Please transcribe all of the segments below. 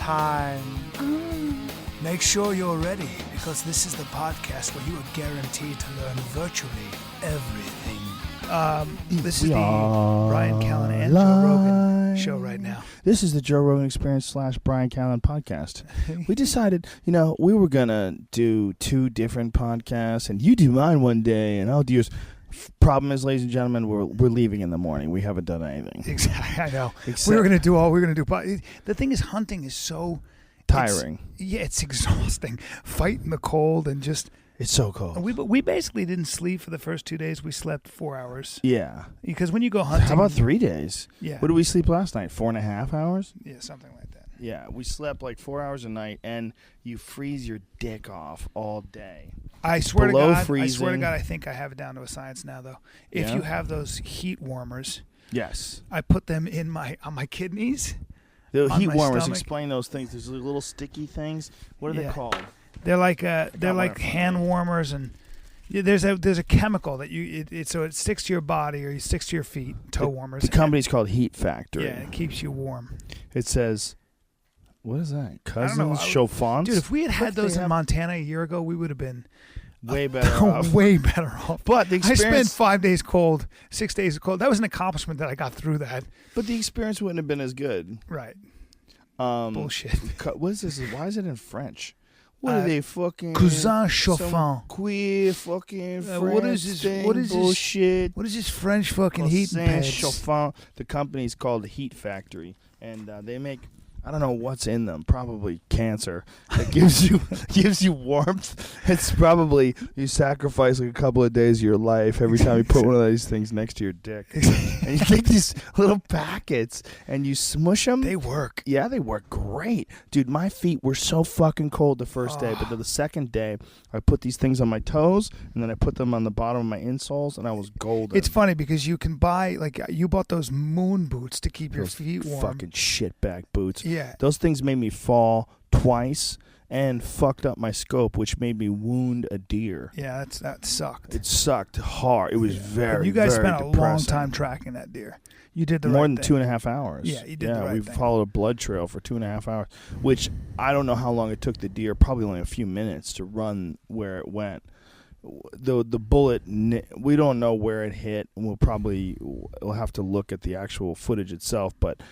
time. Make sure you're ready, because this is the podcast where you are guaranteed to learn virtually everything. This is the Bryan Callen and Joe Rogan show right now. This is the Joe Rogan Experience / Bryan Callen podcast. We decided, we were going to do 2 different podcasts, and you do mine one day, and I'll do yours. Problem is, ladies and gentlemen, we're leaving in the morning. We haven't done anything. Exactly, I know. We're going to do all we're going to do. The thing is, hunting is so tiring. It's exhausting. Fighting the cold and just... It's so cold. We basically didn't sleep for the first 2 days. We slept 4 hours. Yeah. Because when you go hunting... How about 3 days? Yeah. What did we sleep last night? 4.5 hours? Yeah, something like that. Yeah, we slept like 4 hours a night, and you freeze your dick off all day. I swear to God, freezing. I think I have it down to a science now, though. If you have those heat warmers... Yes. I put them on my kidneys. The heat warmers, stomach. Explain those things. There's little sticky things. What are they called? They're like hand warmers, and there's a chemical that so it sticks to your body or it sticks to your feet. Toe warmers. The company's called Heat Factory. Yeah, it keeps you warm. It says, what is that? Cousins, Chauffants? Dude, if we had those in Montana a year ago, we would have been way better off. Way better off. But the experience, I spent 5 days cold, 6 days cold. That was an accomplishment that I got through that. But the experience wouldn't have been as good. Right. Bullshit. What is this? Why is it in French? What are they fucking... Cousin chauffant. Queer fucking French what is this bullshit? What is this French fucking heating pads? Chauffant. The company's called Heat Factory, and they make... I don't know what's in them. Probably cancer. That gives you warmth. It's probably you sacrifice like a couple of days of your life every time you put one of these things next to your dick. And you get these little packets and you smush them. They work. Yeah, they work great. Dude, my feet were so fucking cold the first day, but the second day I put these things on my toes and then I put them on the bottom of my insoles and I was golden. It's funny because you can buy, like, you bought those moon boots to keep your feet warm. Fucking shitbag boots. Yeah. Those things made me fall twice and fucked up my scope, which made me wound a deer. Yeah, that sucked. It sucked hard. It was very, you guys very spent a depressing. long time tracking that deer. You did the More right than thing. 2.5 hours. Yeah, you did the right we thing. followed a blood trail for 2.5 hours, which I don't know how long it took the deer. Probably only a few minutes to run where it went. The bullet, we don't know where it hit. We'll have to look at the actual footage itself, but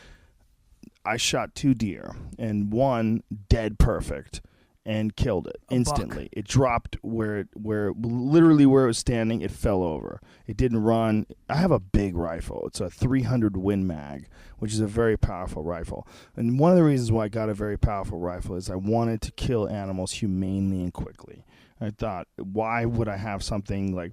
I shot 2 deer, and one dead perfect, and killed it instantly. It dropped literally where it was standing. It fell over. It didn't run. I have a big rifle. It's a 300 Win Mag, which is a very powerful rifle. And one of the reasons why I got a very powerful rifle is I wanted to kill animals humanely and quickly. I thought, why would I have something like...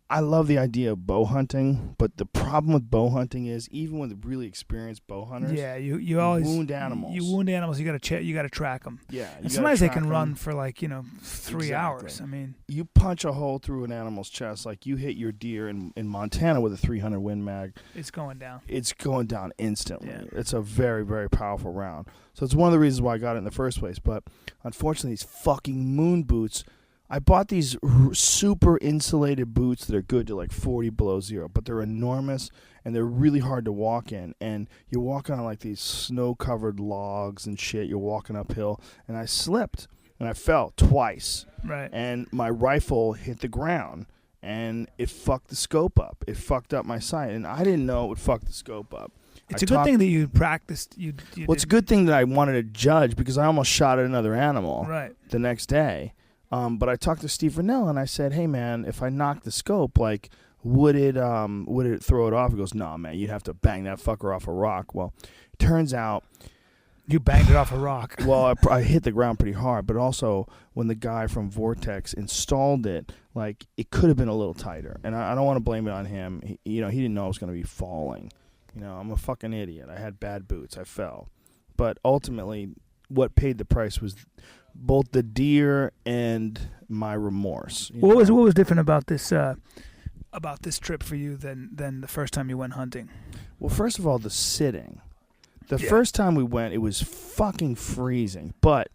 I love the idea of bow hunting, but the problem with bow hunting is even with really experienced bow hunters, you always wound animals. You wound animals. You got to track them. Yeah, and sometimes they can run for 3 hours. I mean, you punch a hole through an animal's chest, like you hit your deer in Montana with a 300 Win Mag. It's going down. It's going down instantly. Yeah. It's a very, very powerful round. So it's one of the reasons why I got it in the first place. But unfortunately, these fucking moon boots. I bought these super insulated boots that are good to 40 below zero, but they're enormous and they're really hard to walk in. And you're walking on these snow-covered logs and shit. You're walking uphill, and I slipped and I fell twice. Right. And my rifle hit the ground, and it fucked the scope up. It fucked up my sight, and I didn't know it would fuck the scope up. It's a good thing that you practiced. It's a good thing that I wanted to judge because I almost shot at another animal the next day. But I talked to Steve Rinella and I said, "Hey man, if I knocked the scope, would it throw it off?" He goes, "No, man, you'd have to bang that fucker off a rock." Well, it turns out you banged it off a rock. Well, I hit the ground pretty hard, but also when the guy from Vortex installed it, it could have been a little tighter. And I don't want to blame it on him. He didn't know I was going to be falling. I'm a fucking idiot. I had bad boots. I fell, but ultimately, what paid the price was both the deer and my remorse. What was different about this trip for you than the first time you went hunting? Well, first of all, the sitting. The first time we went, it was fucking freezing. But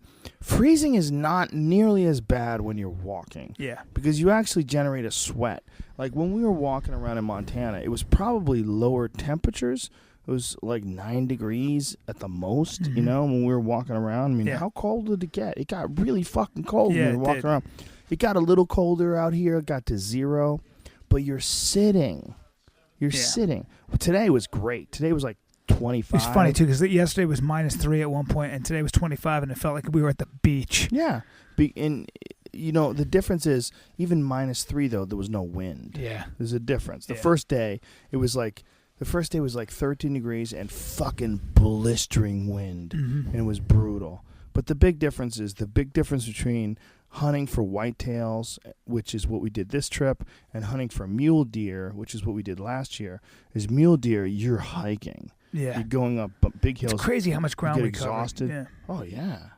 freezing is not nearly as bad when you're walking. Yeah. Because you actually generate a sweat. Like when we were walking around in Montana, it was probably lower temperatures, It was like 9 degrees at the most, you know, when we were walking around. I mean, how cold did it get? It got really fucking cold when we were walking around. It got a little colder out here. It got to 0. But you're sitting. You're sitting. Well, today was great. Today was like 25. It's funny, too, because yesterday was -3 at one point, and today was 25, and it felt like we were at the beach. Yeah. And, you know, the difference is, even -3, though, there was no wind. Yeah. There's a difference. The first day, it was like... The first day was like 13 degrees and fucking blistering wind, and it was brutal. But the big difference between hunting for whitetails, which is what we did this trip, and hunting for mule deer, which is what we did last year, is mule deer, you're hiking. Yeah. You're going up big hills. It's crazy how much ground we covered. Exhausted. Yeah. Oh, yeah.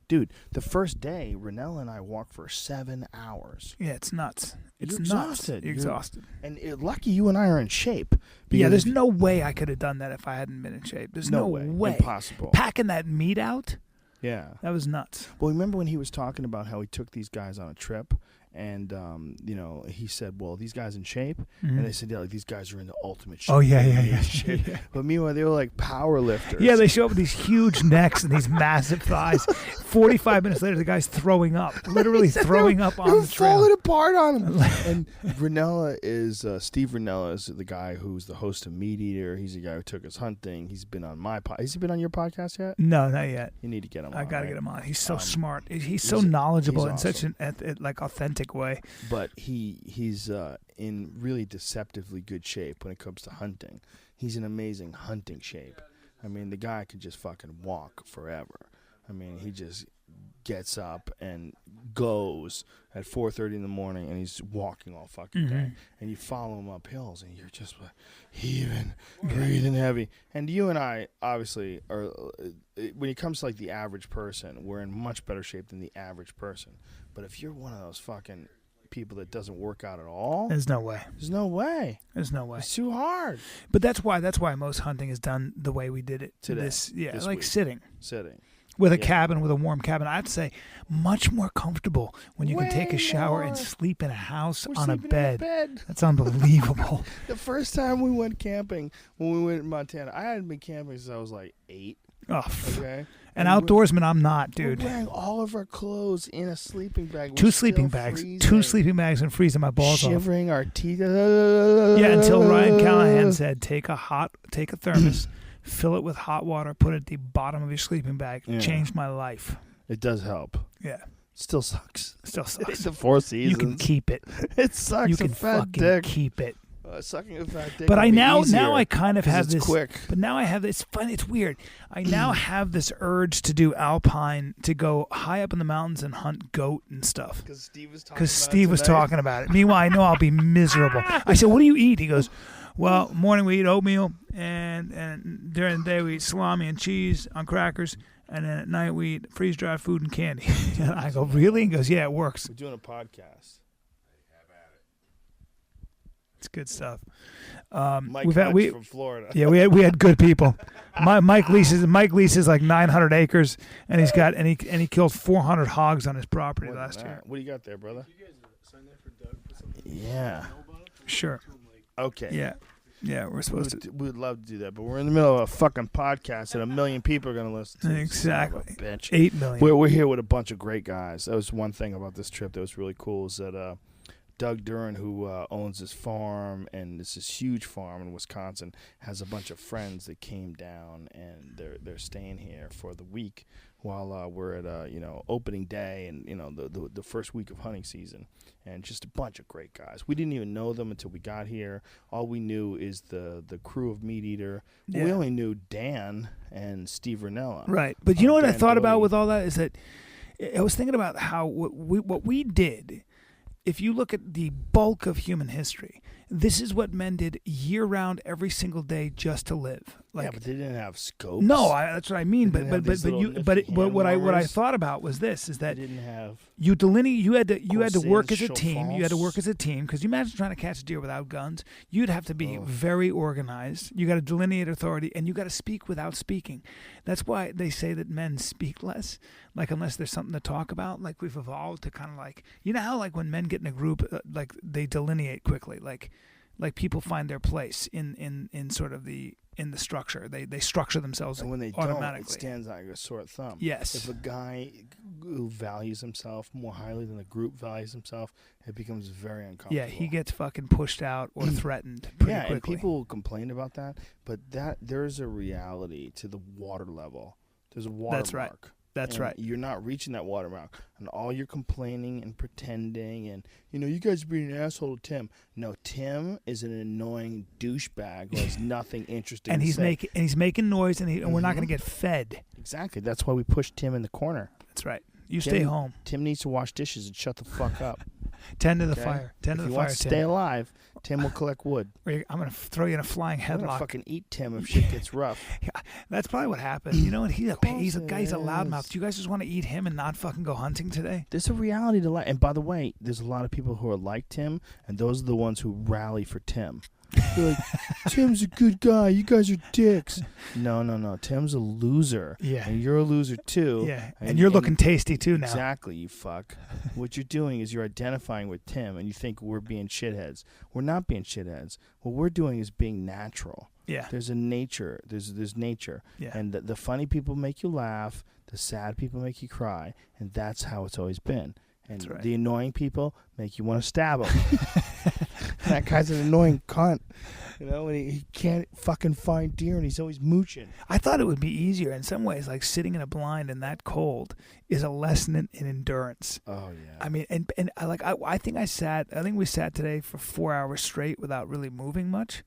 Dude, the first day, Rinella and I walked for 7 hours. Yeah, it's nuts. You're exhausted. You're exhausted. And lucky you and I are in shape. Yeah, there's no way I could have done that if I hadn't been in shape. There's no way. Impossible. Packing that meat out? Yeah. That was nuts. Well, remember when he was talking about how he took these guys on a trip? And, you know, he said, well, these guys in shape? And they said, yeah, like, these guys are in the ultimate shape. Oh, yeah. But meanwhile, they were like power lifters. Yeah, they show up with these huge necks and these massive thighs. 45 minutes later, the guy's throwing up. Literally throwing up on the trail. Falling apart on him. And Rinella is, Steve Rinella is the guy who's the host of Meat Eater. He's the guy who took us hunting. He's been on my podcast. Has he been on your podcast yet? No, not yet. You need to get him on. I got to get him on. He's so smart. He's so knowledgeable in such an like authentic way. But he's in really deceptively good shape when it comes to hunting. He's in amazing hunting shape. I mean, the guy could just fucking walk forever. I mean, he just gets up and goes at 4:30 in the morning, and he's walking all fucking day. And you follow him up hills, and you're just like heaving, breathing heavy. And you and I, obviously, are when it comes to like the average person, we're in much better shape than the average person. But if you're one of those fucking people that doesn't work out at all, there's no way. There's no way. It's too hard. But that's why most hunting is done the way we did it today. This week. Sitting with a cabin, with a warm cabin. I'd say much more comfortable when you can take a shower and sleep in a house on a bed. That's unbelievable. The first time we went camping, when we went in Montana, I hadn't been camping since I was like 8. Oh, okay. An outdoorsman, I'm not, dude. We're wearing all of our clothes in a sleeping bag. Two sleeping bags and freezing my balls off. Shivering our teeth. Yeah, until Ryan Callen said, take a thermos, fill it with hot water, put it at the bottom of your sleeping bag. Yeah. Changed my life. It does help. Yeah. Still sucks. It's the 4 seasons. You can keep it. It sucks. You can fucking keep it. Sucking a fat dick. But now I kind of have this. Quick. But now I have this. Fun. It's weird. I now have this urge to do alpine, to go high up in the mountains and hunt goat and stuff. Because Steve was talking about it. Meanwhile, I know I'll be miserable. I said, "What do you eat?" He goes, "Well, morning we eat oatmeal, and during the day we eat salami and cheese on crackers, and then at night we eat freeze-dried food and candy." And I go, "Really?" He goes, "Yeah, it works." We're doing a podcast. It's good stuff. Mike from Florida. Yeah, we had good people. Mike leases like 900 acres, and he's got and he killed 400 hogs on his property last year. What do you got there, brother? You guys sign there for Doug for something? Yeah. Sure. Okay. Yeah, we're supposed to. We'd love to do that, but we're in the middle of a fucking podcast that 1 million people are going to listen to. Exactly. Bitch. 8 million. We're here with a bunch of great guys. That was one thing about this trip that was really cool is that Doug Duran, who owns this farm, and it's this huge farm in Wisconsin, has a bunch of friends that came down, and they're staying here for the week while we're at opening day and the first week of hunting season, and just a bunch of great guys. We didn't even know them until we got here. All we knew is the crew of Meat Eater. Yeah. We only knew Dan and Steve Rinella. Right, but you know what I thought about with all that is that I was thinking about how what we did. If you look at the bulk of human history, this is what men did year-round, every single day, just to live. Like, yeah, but they didn't have scopes. No, that's what I mean. But what I thought about was this: is that they didn't have you delineate. You had to work as a team. You had to work as a team because you imagine trying to catch a deer without guns. You'd have to be very organized. You got to delineate authority, and you got to speak without speaking. That's why they say that men speak less. Like unless there's something to talk about. Like we've evolved to kind of like how like when men get in a group, like they delineate quickly. Like people find their place in sort of the in the structure. They structure themselves And when they automatically. don't, it stands out like a sore thumb. Yes. If a guy who values himself more highly than the group values himself, it becomes very uncomfortable. Yeah, he gets fucking pushed out or threatened pretty quickly. And people complain about that, but there's a reality to the water level. There's a watermark. That's right. You're not reaching that watermark. And all your complaining and pretending and, you guys are being an asshole to Tim. No, Tim is an annoying douchebag who has nothing interesting and to say. He's making noise, and we're not going to get fed. Exactly. That's why we push Tim in the corner. That's right. You stay home. Tim needs to wash dishes and shut the fuck up. Tend to the fire. Tend to the fire, Tim. If he wants to stay alive, Tim will collect wood. Or I'm going to throw you in a flying headlock. I'm going to fucking eat Tim if shit gets rough. Yeah, that's probably what happened. You know what? He's a guy. He's a loudmouth. Do you guys just want to eat him and not fucking go hunting today? There's a reality to life. And by the way, there's a lot of people who are like Tim, and those are the ones who rally for Tim. They're like, Tim's a good guy. You guys are dicks. No. Tim's a loser. Yeah. And you're a loser too. Yeah. And you're looking tasty too now. Exactly, you fuck. What you're doing is you're identifying with Tim, and you think we're being shitheads. We're not being shitheads. What we're doing is being natural. Yeah. There's a nature. There's nature. Yeah. And the funny people make you laugh. The sad people make you cry. And that's how it's always been. And That's right. the annoying people make you want to stab them. That guy's an annoying cunt. And he can't fucking find deer, and he's always mooching. I thought it would be easier in some ways, like sitting in a blind and that cold is a lesson in endurance. Oh yeah. I mean, and I think we sat today for 4 hours straight without really moving much.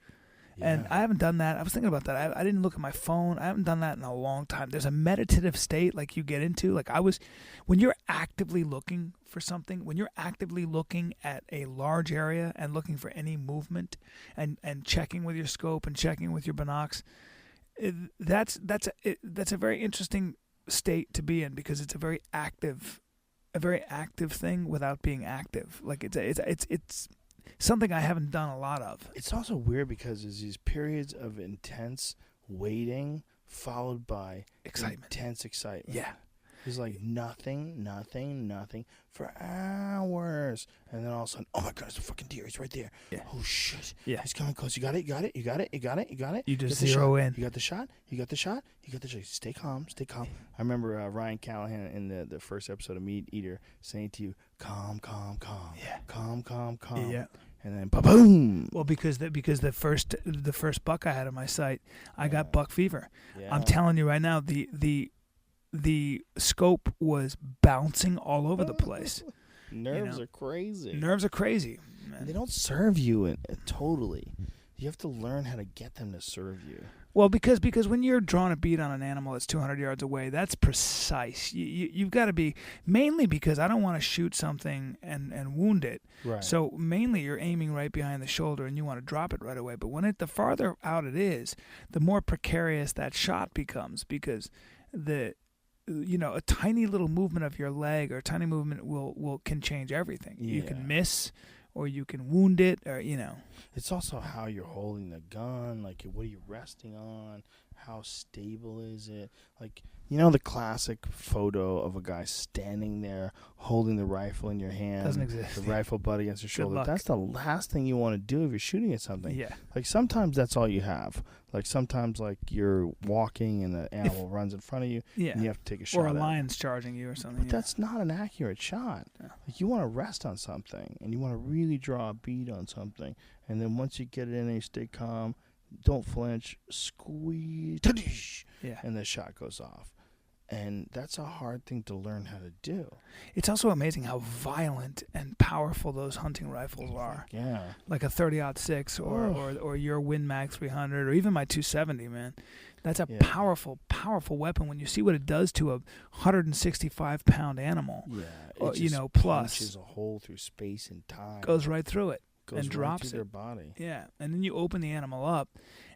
And I haven't done that. I was thinking about that. I didn't look at my phone. I haven't done that in a long time. There's a meditative state like you get into. When you're actively looking for something, when you're actively looking at a large area and looking for any movement and checking with your scope and checking with your binocs, that's a very interesting state to be in because it's a very active thing without being active. Like it's something I haven't done a lot of. It's also weird because there's these periods of intense waiting followed by intense excitement. Yeah. There's like nothing for hours. And then all of a sudden, oh my God, it's a fucking deer. He's right there. Yeah. Oh shit. Yeah. He's coming close. You got it. You just zero in. You got the shot. Stay calm. I remember Ryan Callen in the first episode of Meat Eater saying to you, calm. Yeah. Calm. Yeah. And then boom. Well, because the first buck I had in my sight, I got buck fever. Yeah. I'm telling you right now, the scope was bouncing all over the place. Nerves are crazy. Nerves are crazy. And they don't serve you totally. You have to learn how to get them to serve you. Well, because when you're drawing a bead on an animal that's 200 yards away, that's precise. You've got to be, mainly because I don't want to shoot something and wound it. Right. So mainly you're aiming right behind the shoulder and you want to drop it right away. But the farther out it is, the more precarious that shot becomes because a tiny little movement of your leg or a tiny movement can change everything. Yeah. You can miss or you can wound it or. It's also how you're holding the gun, like what are you resting on? How stable is it? Like, the classic photo of a guy standing there holding the rifle in your hand. Doesn't exist. The rifle butt against your shoulder. Luck. That's the last thing you want to do if you're shooting at something. Yeah. Like sometimes that's all you have. Like sometimes like you're walking and the animal runs in front of you. Yeah. And you have to take a shot. Or a lion's charging you or something. But that's not an accurate shot. No. Like you want to rest on something and you want to really draw a bead on something. And then once you get it in and you stay calm, don't flinch, squeeze, and the shot goes off. And that's a hard thing to learn how to do. It's also amazing how violent and powerful those hunting rifles are. Yeah. Like a 30-06 or your Win Mag 300 or even my 270, man. That's a powerful, powerful weapon when you see what it does to a 165-pound animal. Yeah. It plus. punches a hole through space and time. Goes right through it. Goes and right drops through it. their body. Yeah, and then you open the animal up,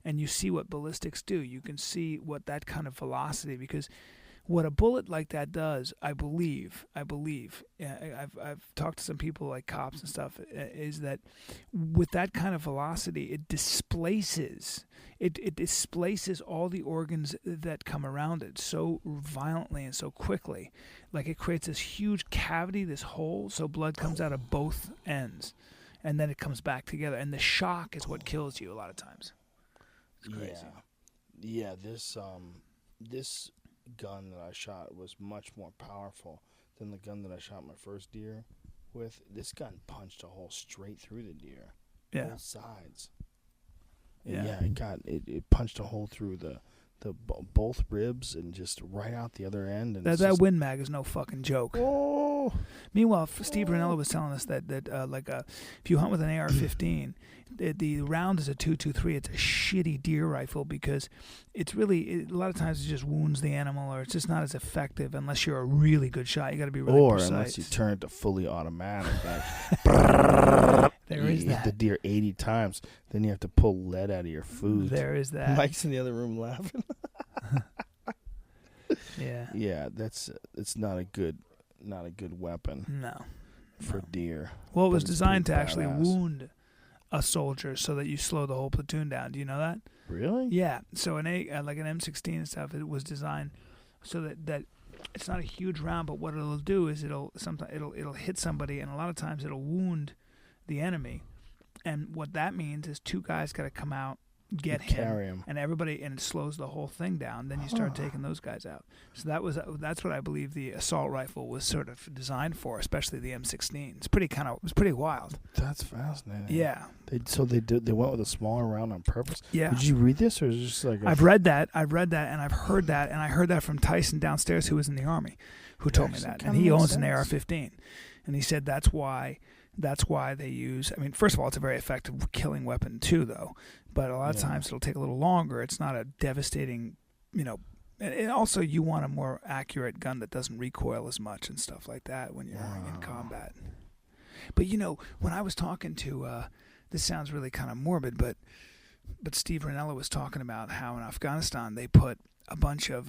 and you see what ballistics do. You can see what that kind of velocity, because what a bullet like that does, I believe, I've talked to some people like cops and stuff, is that with that kind of velocity, it displaces all the organs that come around it so violently and so quickly. Like it creates this huge cavity, this hole, so blood comes out of both ends. And then it comes back together. And the shock is what kills you a lot of times. It's crazy. Yeah. Yeah, this gun that I shot was much more powerful than the gun that I shot my first deer with. This gun punched a hole straight through the deer, both sides. Yeah. It punched a hole through the both ribs and just right out the other end. And That Win Mag is no fucking joke. Oh. Meanwhile, Steve Rinella was telling us that if you hunt with an AR-15, the round is a .223. It's a shitty deer rifle because it's really a lot of times it just wounds the animal, or it's just not as effective unless you're a really good shot. You got to be really precise. Or unless you turn it to fully automatic. There is you that. hit the deer 80 times, then you have to pull lead out of your food. There is that. Mike's in the other room laughing. Yeah. Yeah, it's not a good weapon. No. For deer. Well, it but was it's designed to pretty actually badass. wound a soldier so that you slow the whole platoon down. Do you know that? Really? Yeah. So like an M16 and stuff, it was designed so that it's not a huge round, but what it'll do is it'll hit somebody, and a lot of times it'll wound the enemy. And what that means is two guys got to come out, get carry him, and it slows the whole thing down. Then you start taking those guys out. So that's what I believe the assault rifle was sort of designed for, especially the M16. It was pretty wild. That's fascinating. Yeah. They went with a smaller round on purpose. Yeah. Did you read this, or is it just like I've read that, and I've heard that, and I heard that from Tyson downstairs, who was in the Army, who told me that, and he owns an AR-15, and he said that's why they use. I mean, first of all, it's a very effective killing weapon too, though. But a lot of times it'll take a little longer. It's not a devastating, And also, you want a more accurate gun that doesn't recoil as much and stuff like that when you're in combat. But when I was talking to, this sounds really kind of morbid, but Steve Rinella was talking about how in Afghanistan they put a bunch of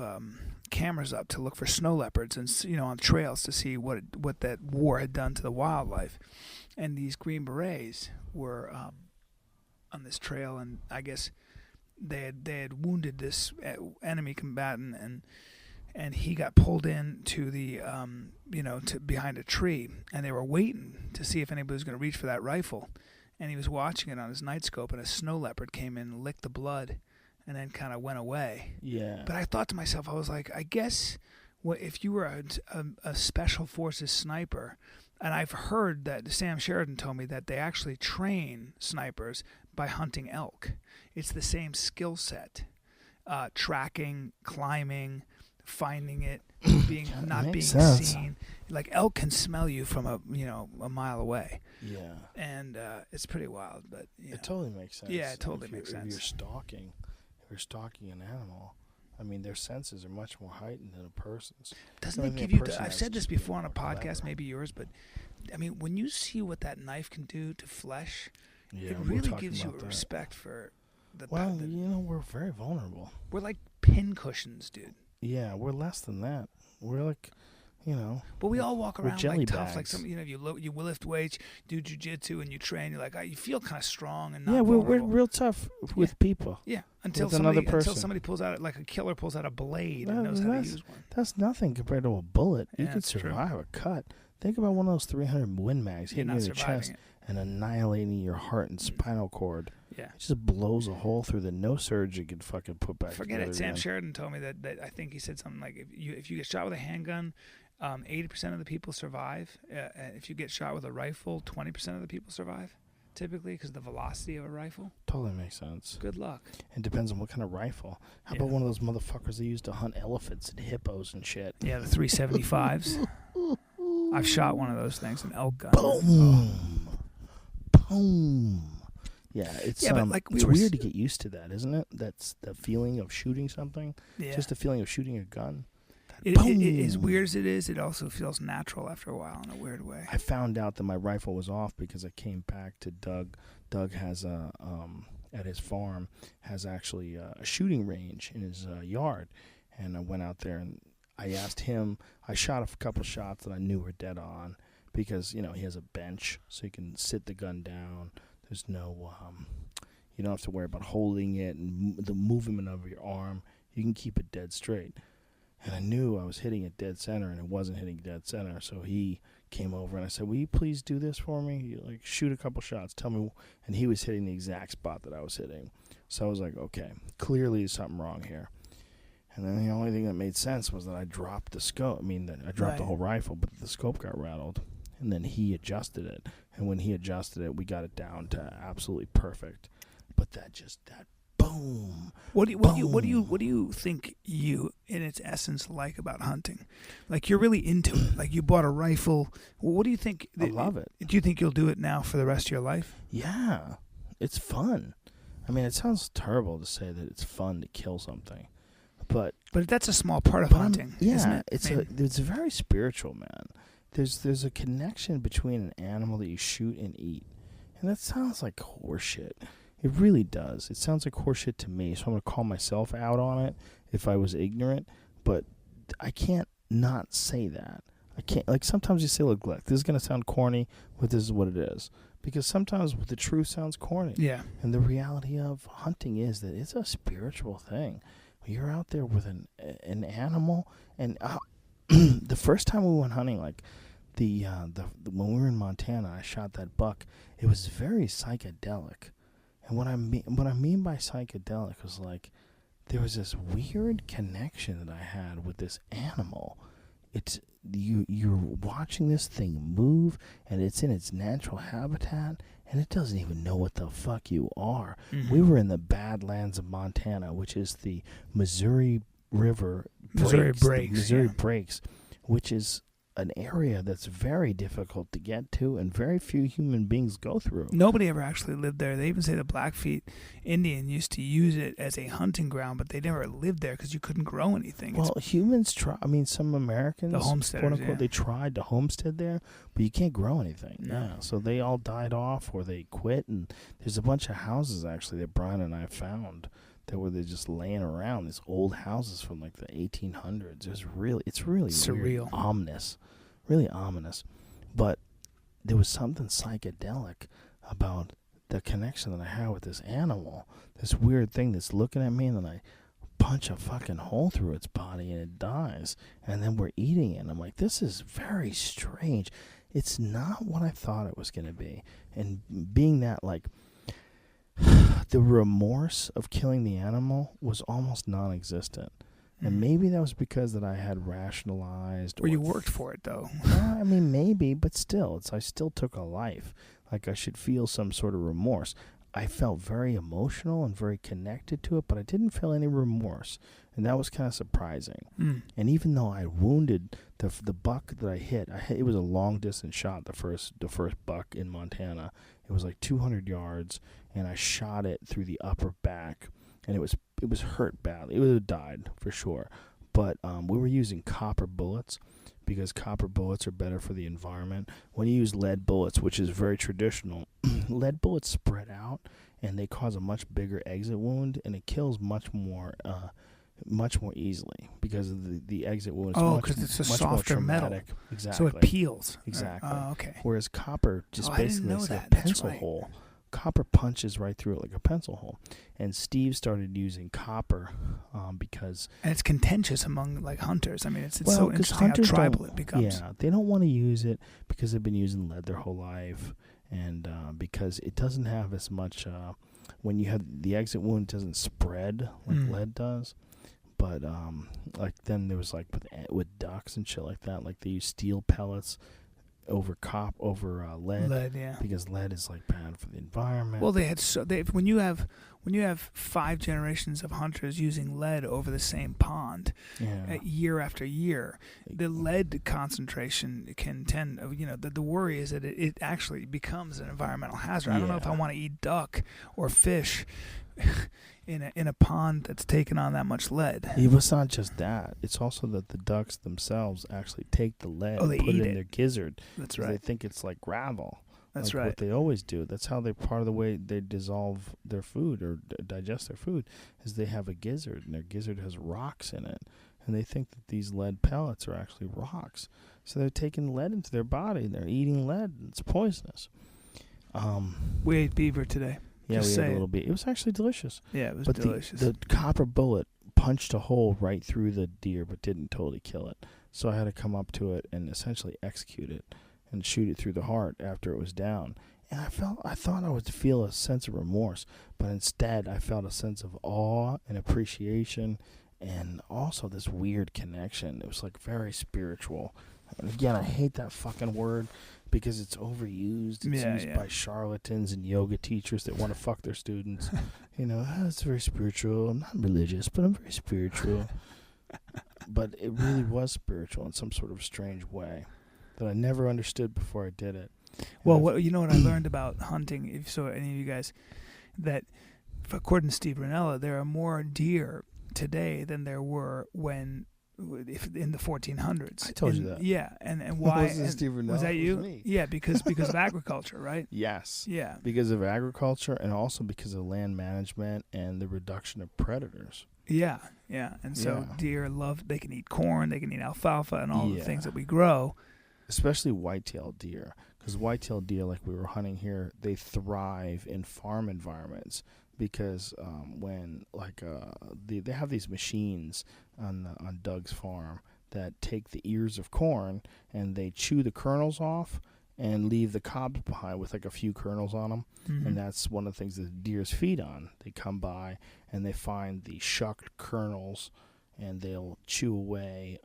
cameras up to look for snow leopards and on trails to see what that war had done to the wildlife, and these Green Berets were on this trail, and I guess they had wounded this enemy combatant, and he got pulled in to the to behind a tree, and they were waiting to see if anybody was going to reach for that rifle, and he was watching it on his night scope, and a snow leopard came in and licked the blood and then kind of went away. Yeah. But I thought to myself, I was like, I guess if you were a special forces sniper, and I've heard that Sam Sheridan told me that they actually train snipers by hunting elk. It's the same skill set, tracking, climbing, finding it, not being seen. Like elk can smell you from a mile away. Yeah. And it's pretty wild, but it totally makes sense. Yeah, it totally makes sense. If you're stalking an animal, I mean, their senses are much more heightened than a person's. Doesn't it give you? I've said this before on a podcast, maybe yours, but I mean, when you see what that knife can do to flesh, it really gives you a respect for the. Well, we're very vulnerable. We're like pin cushions, dude. Yeah, we're less than that. We're like, But we all walk around like tough, bags. like you lift weights, do jujitsu, and you train. You're like, you feel kind of strong and not vulnerable. we're real tough with people. Yeah, until somebody pulls out like a killer pulls out a blade and knows how to use one. That's nothing compared to a bullet. You Yeah, could survive a cut. Think about one of those 300 Win Mags hitting you in the chest and annihilating your heart and spinal cord. Yeah. It just blows a hole through that no surgeon could fucking put back Forget together it. Sam again. Sheridan told me that I think he said something like if you get shot with a handgun, 80% of the people survive. If you get shot with a rifle, 20% of the people survive, typically, because of the velocity of a rifle. Totally makes sense. Good luck. It depends on what kind of rifle. How about one of those motherfuckers they used to hunt elephants and hippos and shit? Yeah, the 375s. I've shot one of those things, an elk gun. Boom. Boom. Yeah, it's it's weird to get used to that, isn't it? That's the feeling of shooting something. Yeah. Just the feeling of shooting a gun. It, as weird as it is, it also feels natural after a while in a weird way. I found out that my rifle was off because I came back to Doug. Doug has at his farm has actually a shooting range in his yard, and I went out there and I asked him. I shot a couple shots that I knew were dead on because he has a bench so you can sit the gun down. There's no you don't have to worry about holding it and the movement of your arm. You can keep it dead straight. And I knew I was hitting it dead center, and it wasn't hitting dead center. So he came over, and I said, will you please do this for me? Shoot a couple shots. Tell me. And he was hitting the exact spot that I was hitting. So I was like, okay, clearly there's something wrong here. And then the only thing that made sense was that I dropped the scope. I dropped the whole rifle, but the scope got rattled. And then he adjusted it. And when he adjusted it, we got it down to absolutely perfect. But that boom. What do you think you, in its essence, like about hunting? Like, you're really into it. Like, you bought a rifle. What do you think? I love it. Do you think you'll do it now for the rest of your life? Yeah. It's fun. I mean, it sounds terrible to say that it's fun to kill something. But that's a small part of hunting, isn't it? It's very spiritual, man. There's a connection between an animal that you shoot and eat. And that sounds like horseshit. It really does. It sounds like horseshit to me, so I'm going to call myself out on it if I was ignorant. But I can't not say that. I can't. Like, sometimes you say, look, this is going to sound corny, but this is what it is. Because sometimes the truth sounds corny. Yeah. And the reality of hunting is that it's a spiritual thing. You're out there with an animal, and the first time we went hunting, like when we were in Montana, I shot that buck. It was very psychedelic, and what I mean by psychedelic was like there was this weird connection that I had with this animal. It's you're watching this thing move, and it's in its natural habitat, and it doesn't even know what the fuck you are. Mm-hmm. We were in the Badlands of Montana, which is the Missouri River breaks, which is an area that's very difficult to get to and very few human beings go through. Nobody ever actually lived there. They even say the Blackfeet Indian used to use it as a hunting ground, but they never lived there because you couldn't grow anything. Well, humans try. I mean, some Americans, the homesteaders, quote unquote, they tried to homestead there, but you can't grow anything. No. Yeah, so they all died off or they quit. And there's a bunch of houses actually that Bryan and I found that were just laying around. These old houses from like the 1800s. It's really surreal, weird, ominous. Really ominous, but there was something psychedelic about the connection that I had with this animal, this weird thing that's looking at me, and then I punch a fucking hole through its body and it dies, and then we're eating it. And I'm like, this is very strange. It's not what I thought it was going to be. And being that, like, the remorse of killing the animal was almost non-existent. And maybe that was because that I had rationalized. Or you worked for it, though. I mean, maybe, but still, I still took a life. Like, I should feel some sort of remorse. I felt very emotional and very connected to it, but I didn't feel any remorse. And that was kind of surprising. And even though I wounded the buck that I hit, it was a long-distance shot, the first buck in Montana. It was like 200 yards, and I shot it through the upper back. And it was hurt badly. It would have died for sure. But we were using copper bullets because copper bullets are better for the environment. When you use lead bullets, which is very traditional, lead bullets spread out and they cause a much bigger exit wound, and it kills much more easily because of the exit wound. Because it's a softer metal. Exactly. So it peels. Exactly. Okay. Whereas copper just basically is a That's pencil right. hole. Copper punches right through it like a pencil hole. And Steve started using copper because... And it's contentious among, like, hunters. I mean, it's so interesting how tribal it becomes. Yeah, they don't want to use it because they've been using lead their whole life, and because it doesn't have as much... when you have the exit wound, it doesn't spread like lead does. But, like, then there was, like, with ducks and shit like that, like, they use steel pellets over lead, yeah, because lead is like bad for the environment. Well, when you have 5 generations of hunters using lead over the same pond, year after year, the lead concentration can tend. The worry is that it actually becomes an environmental hazard. I don't know if I want to eat duck or fish in a pond that's taken on that much lead. It's not just that. It's also that the ducks themselves actually take the lead and put it in their gizzard. That's right. They think it's like gravel. That's like right. What they always do. That's how part of the way they dissolve their food or digest their food is they have a gizzard, and their gizzard has rocks in it. And they think that these lead pellets are actually rocks. So they're taking lead into their body, and they're eating lead, and it's poisonous. We ate beaver today. Yeah, we had a little bit. It was actually delicious. Yeah, it was but delicious. The copper bullet punched a hole right through the deer, but didn't totally kill it. So I had to come up to it and essentially execute it and shoot it through the heart after it was down. And I thought I would feel a sense of remorse, but instead I felt a sense of awe and appreciation, and also this weird connection. It was like very spiritual. And again, I hate that fucking word because it's overused. It's used by charlatans and yoga teachers that want to fuck their students. It's very spiritual. I'm not religious, but I'm very spiritual. But it really was spiritual in some sort of strange way that I never understood before I did it. Well, what I learned about hunting, if so any of you guys, that according to Steve Rinella, there are more deer today than there were in the 1400s. I told you that. Yeah, and why? Wasn't Steve Rinella? Was that you? It was me. Yeah, because of agriculture, right? Yes. Yeah. Because of agriculture and also because of land management and the reduction of predators. Yeah, yeah. And so deer they can eat corn, they can eat alfalfa and all the things that we grow. Especially white-tailed deer. Because white-tailed deer, like we were hunting here, they thrive in farm environments because they have these machines on Doug's farm that take the ears of corn and they chew the kernels off and leave the cobs behind with like a few kernels on them. Mm-hmm. And that's one of the things that the deers feed on. They come by and they find the shucked kernels and they'll chew away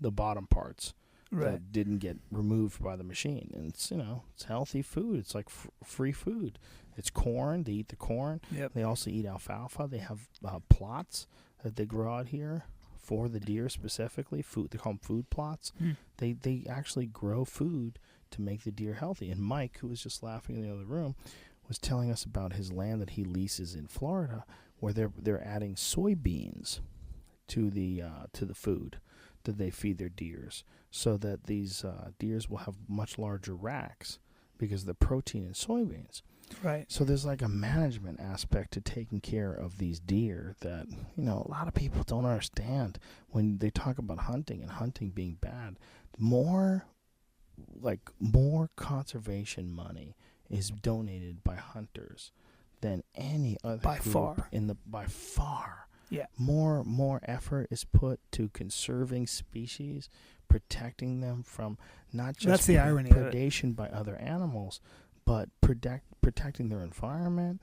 the bottom parts. Right. That didn't get removed by the machine. And it's, it's healthy food. It's like free food. It's corn. They eat the corn. Yep. They also eat alfalfa. They have plots that they grow out here for the deer specifically. Food. They call them food plots. They actually grow food to make the deer healthy. And Mike, who was just laughing in the other room, was telling us about his land that he leases in Florida where they're adding soybeans to the food that they feed their deers, so that these deers will have much larger racks because of the protein in soybeans. Right. So there's like a management aspect to taking care of these deer that, a lot of people don't understand when they talk about hunting and hunting being bad. More conservation money is donated by hunters than any other group by far. Yeah. More effort is put to conserving species, protecting them from not just the irony predation by other animals, but protecting their environment,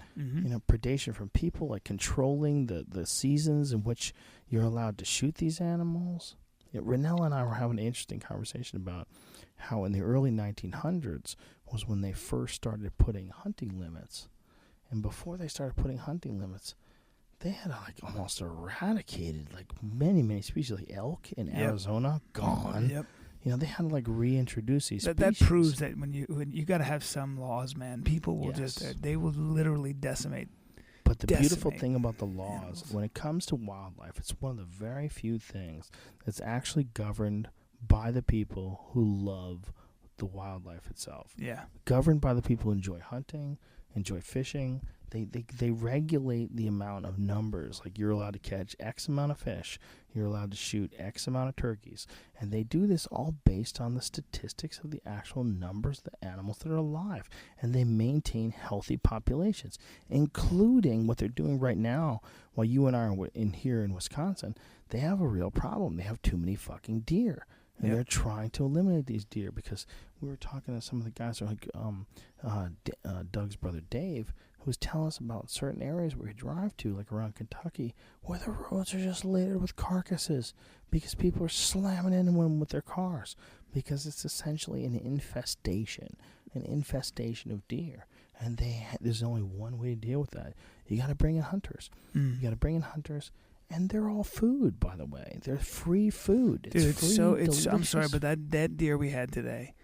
predation from people, like controlling the seasons in which you're allowed to shoot these animals. Rinella and I were having an interesting conversation about how in the early 1900s was when they first started putting hunting limits. And before they started putting hunting limits, they had almost eradicated many species, like elk in Arizona, gone. Yep. They had to reintroduce these species. That proves that when you got to have some laws, man. People will they will literally decimate. But the beautiful thing about the laws, when it comes to wildlife, it's one of the very few things that's actually governed by the people who love the wildlife itself. Yeah. Governed by the people who enjoy hunting, enjoy fishing. They regulate the amount of numbers. Like, you're allowed to catch X amount of fish. You're allowed to shoot X amount of turkeys. And they do this all based on the statistics of the actual numbers of the animals that are alive. And they maintain healthy populations, including what they're doing right now while you and I are here in Wisconsin. They have a real problem. They have too many fucking deer. And they're trying to eliminate these deer, because we were talking to some of the guys, like Doug's brother Dave, who was telling us about certain areas where we drive to, like around Kentucky, where the roads are just littered with carcasses because people are slamming into them with their cars, because it's essentially an infestation of deer. And there's only one way to deal with that. You got to bring in hunters. You got to bring in hunters. And they're all food, by the way. They're free food. Dude, I'm sorry, but that deer we had today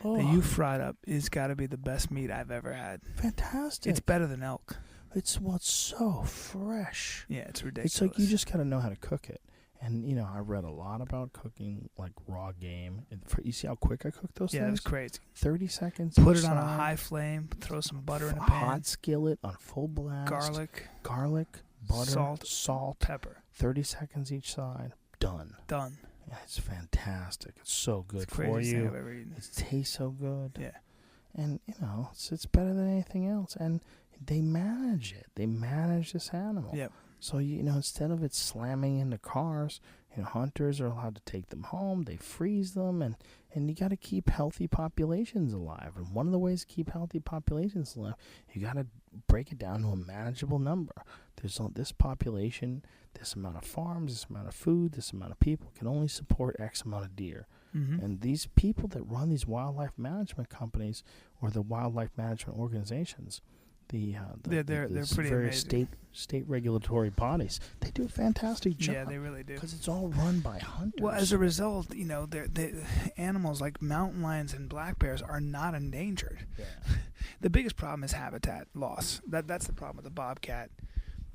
that you fried up is got to be the best meat I've ever had. Fantastic. It's better than elk. It's so fresh. Yeah, it's ridiculous. It's like you just got to know how to cook it. And, I read a lot about cooking, like, raw game. You see how quick I cook those things? Yeah, it was crazy. 30 seconds. Put it on a high flame. Throw some butter in a pan. Hot skillet on full blast. Garlic. Butter, salt, pepper. 30 seconds each side. Done. Yeah, it's fantastic. It's so good for you. I've ever eaten. It tastes so good. Yeah. And, it's better than anything else. And they manage it. They manage this animal. Yep. So, instead of it slamming into cars, hunters are allowed to take them home. They freeze them, and you got to keep healthy populations alive. And one of the ways to keep healthy populations alive, you got to break it down to a manageable number. There's this population, this amount of farms, this amount of food, this amount of people can only support X amount of deer. Mm-hmm. And these people that run these wildlife management companies or the wildlife management organizations, they're pretty various state regulatory bodies, they do a fantastic job. Yeah, they really do. Because it's all run by hunters. Well, as a result, the animals like mountain lions and black bears are not endangered. Yeah. The biggest problem is habitat loss. That's the problem with the bobcat,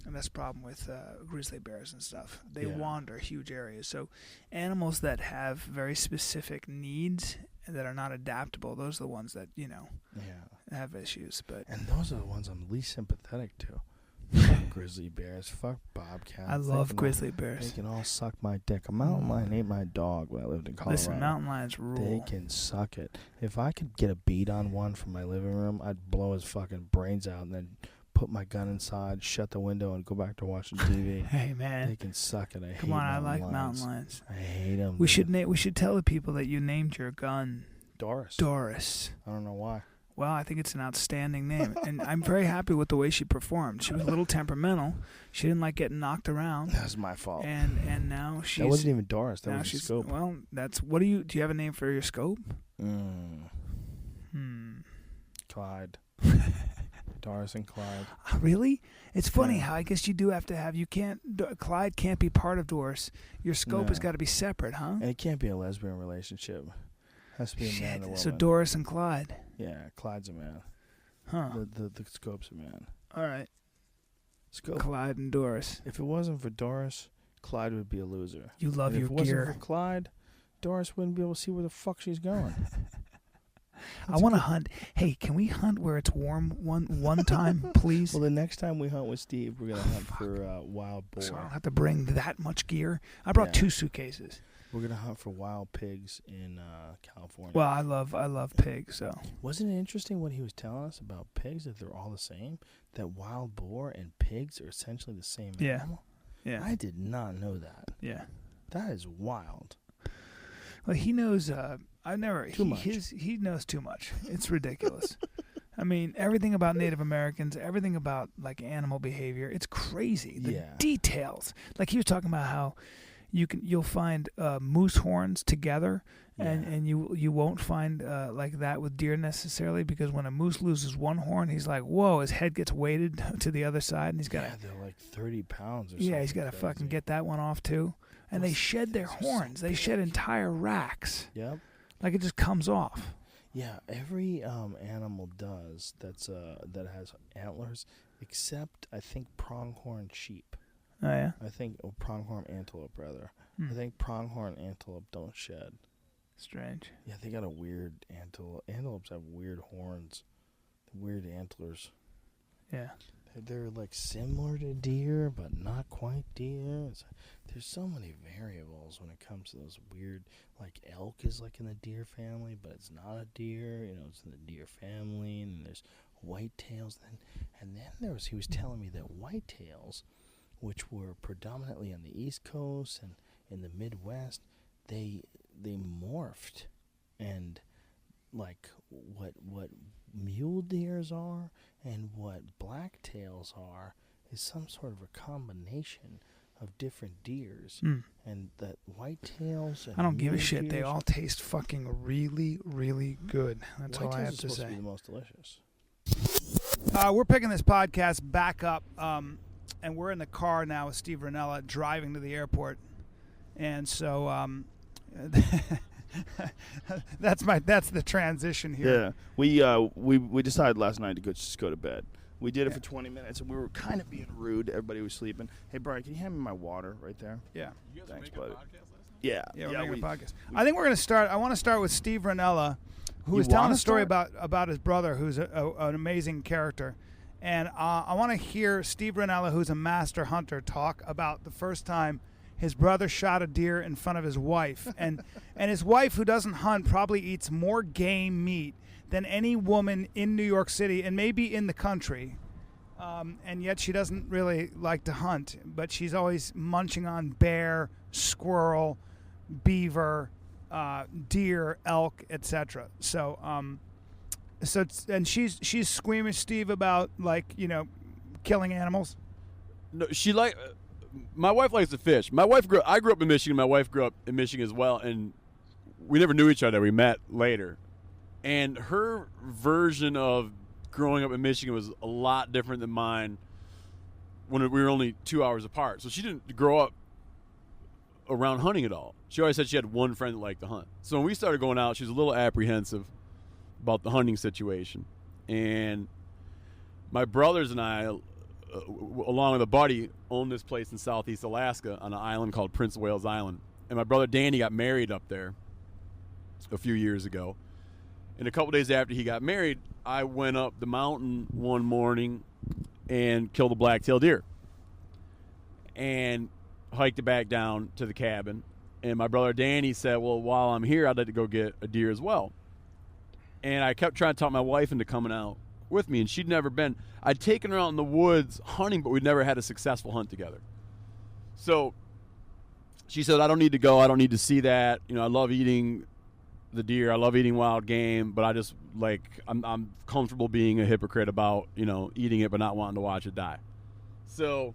and that's the problem with grizzly bears and stuff. They wander huge areas. So animals that have very specific needs that are not adaptable, those are the ones that, have issues. And those are the ones I'm least sympathetic to. Fuck grizzly bears. Fuck bobcats. I love grizzly bears. They can all suck my dick. A mountain lion ate my dog when I lived in Colorado. Listen, mountain lions rule. They can suck it. If I could get a bead on one from my living room, I'd blow his fucking brains out and then put my gun inside, shut the window, and go back to watching TV. Hey, man. They can suck it. I like mountain lions. I hate them. We should tell the people that you named your gun Doris. Doris. I don't know why. Well, I think it's an outstanding name, and I'm very happy with the way she performed. She was a little temperamental. She didn't like getting knocked around. That was my fault. And now she's... That wasn't even Doris. That was Scope. Well, do you have a name for your scope? Clyde. Doris and Clyde. Really? It's funny how I guess you do have to have... Clyde can't be part of Doris. Your scope has got to be separate, huh? And it can't be a lesbian relationship. Has to be a man and a woman. So Doris and Clyde. Yeah, Clyde's a man. Huh. The Scope's a man. All right. Scope. Clyde and Doris. If it wasn't for Doris, Clyde would be a loser. You love your gear. If it wasn't for Clyde, Doris wouldn't be able to see where the fuck she's going. I want to hunt. Hey, can we hunt where it's warm one time, please? Well, the next time we hunt with Steve, we're going to hunt for wild boar. So I don't have to bring that much gear. I brought 2 suitcases. We're going to hunt for wild pigs in California. Well, I love pigs, so. Wasn't it interesting what he was telling us about pigs, that they're all the same? That wild boar and pigs are essentially the same animal? Yeah. I did not know that. Yeah. That is wild. Well, he knows... Too much. He knows too much. It's ridiculous. I mean, everything about Native Americans, everything about, like, animal behavior, it's crazy. The details. Like, he was talking about how... You'll find moose horns together, and you won't find like that with deer necessarily, because when a moose loses one horn, he's like, whoa, his head gets weighted to the other side, and he's got they're like 30 pounds or something. Yeah, he's got to fucking get that one off too. And they shed their horns. They shed entire racks. Yep. Like it just comes off. Yeah, every animal does that has antlers, except I think pronghorn sheep. Oh, yeah? I think pronghorn antelope, rather. I think pronghorn antelope don't shed. Strange. Yeah, they got a weird antelope. Antelopes have weird horns, weird antlers. Yeah. They're like similar to deer, but not quite deer. There's so many variables when it comes to those weird, like elk is like in the deer family, but it's not a deer. It's in the deer family, and there's whitetails. And then he was telling me that whitetails, which were predominantly on the East Coast and in the Midwest, they morphed, and like what mule deers are and what blacktails are is some sort of a combination of different deers, and that whitetails. And I don't give a shit. They all taste fucking really, really good. That's all I have to say. Whitetails are supposed to be the most delicious. We're picking this podcast back up. And we're in the car now with Steve Rinella driving to the airport, and so that's the transition here. Yeah, we decided last night to just go to bed. We did it for 20 minutes, and we were kind of being rude. Everybody was sleeping. Hey, Brian, can you hand me my water right there? Yeah. You guys Thanks, making buddy. a podcast last night? Yeah, we're making a podcast. I think we're going to start. I want to start with Steve Rinella, who was telling a story about his brother, who's an amazing character. And I want to hear Steve Rinella, who's a master hunter, talk about the first time his brother shot a deer in front of his wife. And his wife, who doesn't hunt, probably eats more game meat than any woman in New York City and maybe in the country. and yet she doesn't really like to hunt, but she's always munching on bear, squirrel, beaver, deer, elk, etc. So and she's squeamish, Steve, about killing animals. No, my wife likes to fish. I grew up in Michigan. My wife grew up in Michigan as well, and we never knew each other. We met later, and her version of growing up in Michigan was a lot different than mine when we were only 2 hours apart. So she didn't grow up around hunting at all. She always said she had one friend that liked to hunt. So when we started going out, she was a little apprehensive about the hunting situation. And my brothers and I, along with a buddy, owned this place in southeast Alaska on an island called Prince of Wales Island. And my brother Danny got married up there a few years ago. And a couple days after he got married, I went up the mountain one morning and killed a black-tailed deer and hiked it back down to the cabin. And my brother Danny said, well, while I'm here, I'd like to go get a deer as well. And I kept trying to talk my wife into coming out with me, and she'd never been. I'd taken her out in the woods hunting, but we'd never had a successful hunt together. So she said, I don't need to go. I don't need to see that. I love eating the deer. I love eating wild game, but I just I'm comfortable being a hypocrite about eating it but not wanting to watch it die. So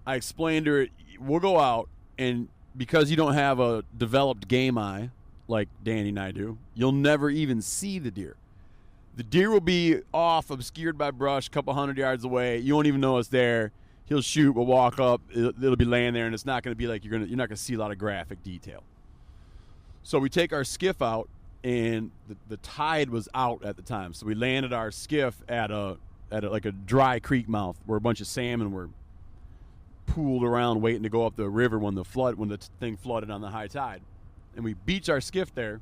I explained to her, we'll go out, and because you don't have a developed game eye like Danny and I do, you'll never even see the deer. The deer will be off, obscured by brush, a couple 100 yards away. You won't even know it's there. He'll shoot, we'll walk up, it'll be laying there, and it's not going to be like you're not going to see a lot of graphic detail. So we take our skiff out, and the tide was out at the time. So we landed our skiff at a dry creek mouth where a bunch of salmon were pooled around waiting to go up the river when the thing flooded on the high tide. And we beach our skiff there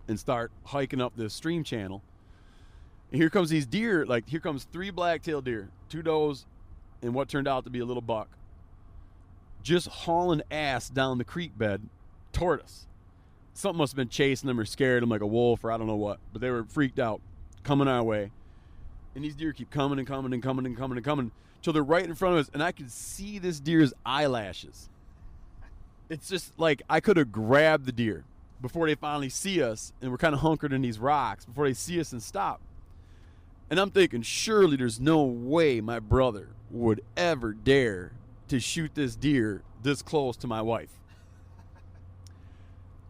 and start hiking up this stream channel. And here comes these deer, here comes 3 black-tailed deer, 2 does, and what turned out to be a little buck, just hauling ass down the creek bed toward us. Something must have been chasing them or scared them like a wolf or I don't know what, but they were freaked out, coming our way. And these deer keep coming and coming and coming and coming and coming till they're right in front of us, and I could see this deer's eyelashes. It's just like I could have grabbed the deer before they finally see us, and we're kind of hunkered in these rocks before they see us and stop. And I'm thinking, surely there's no way my brother would ever dare to shoot this deer this close to my wife.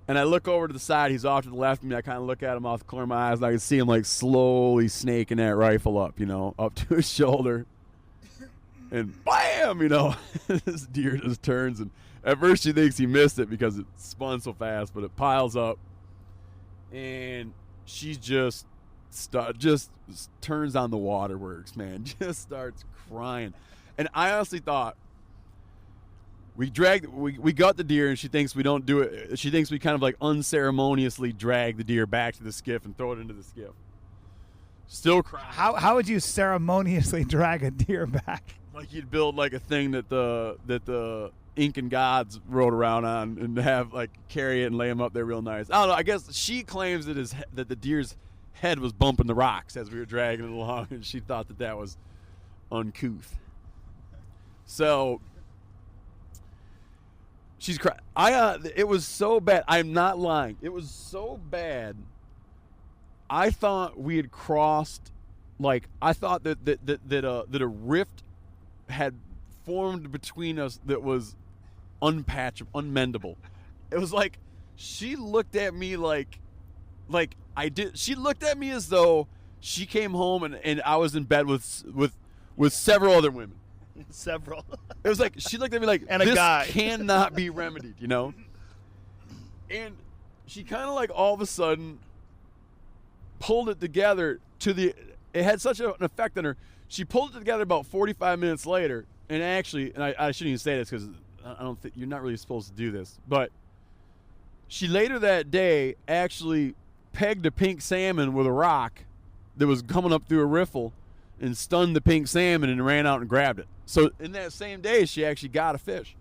And I look over to the side. He's off to the left of me. I kind of look at him off the corner of my eyes, and I can see him slowly snaking that rifle up, up to his shoulder. And bam, this deer just turns. And at first she thinks he missed it because it spun so fast, but it piles up. And she just turns on the waterworks, man. Just starts crying. And I honestly thought, we got the deer, and she thinks we don't do it. She thinks we kind of unceremoniously drag the deer back to the skiff and throw it into the skiff. Still crying. How would you ceremoniously drag a deer back? Like you'd build a thing that the Incan gods rode around on and have carry it and lay him up there real nice. I don't know. I guess she claims that the deer's head was bumping the rocks as we were dragging it along, and she thought that was uncouth. So she's crying. It was so bad. I'm not lying. It was so bad. I thought we had crossed. I thought that a rift had formed between us that was unmendable. It was she looked at me like I did. She looked at me as though she came home and I was in bed with several other women. Several. It was she looked at me like, and a this guy cannot be remedied, And she kind of all of a sudden pulled it together it had such an effect on her. She pulled it together about 45 minutes later, and actually, and I shouldn't even say this because I don't think you're not really supposed to do this, but she later that day actually pegged a pink salmon with a rock that was coming up through a riffle and stunned the pink salmon and ran out and grabbed it. So in that same day, she actually got a fish.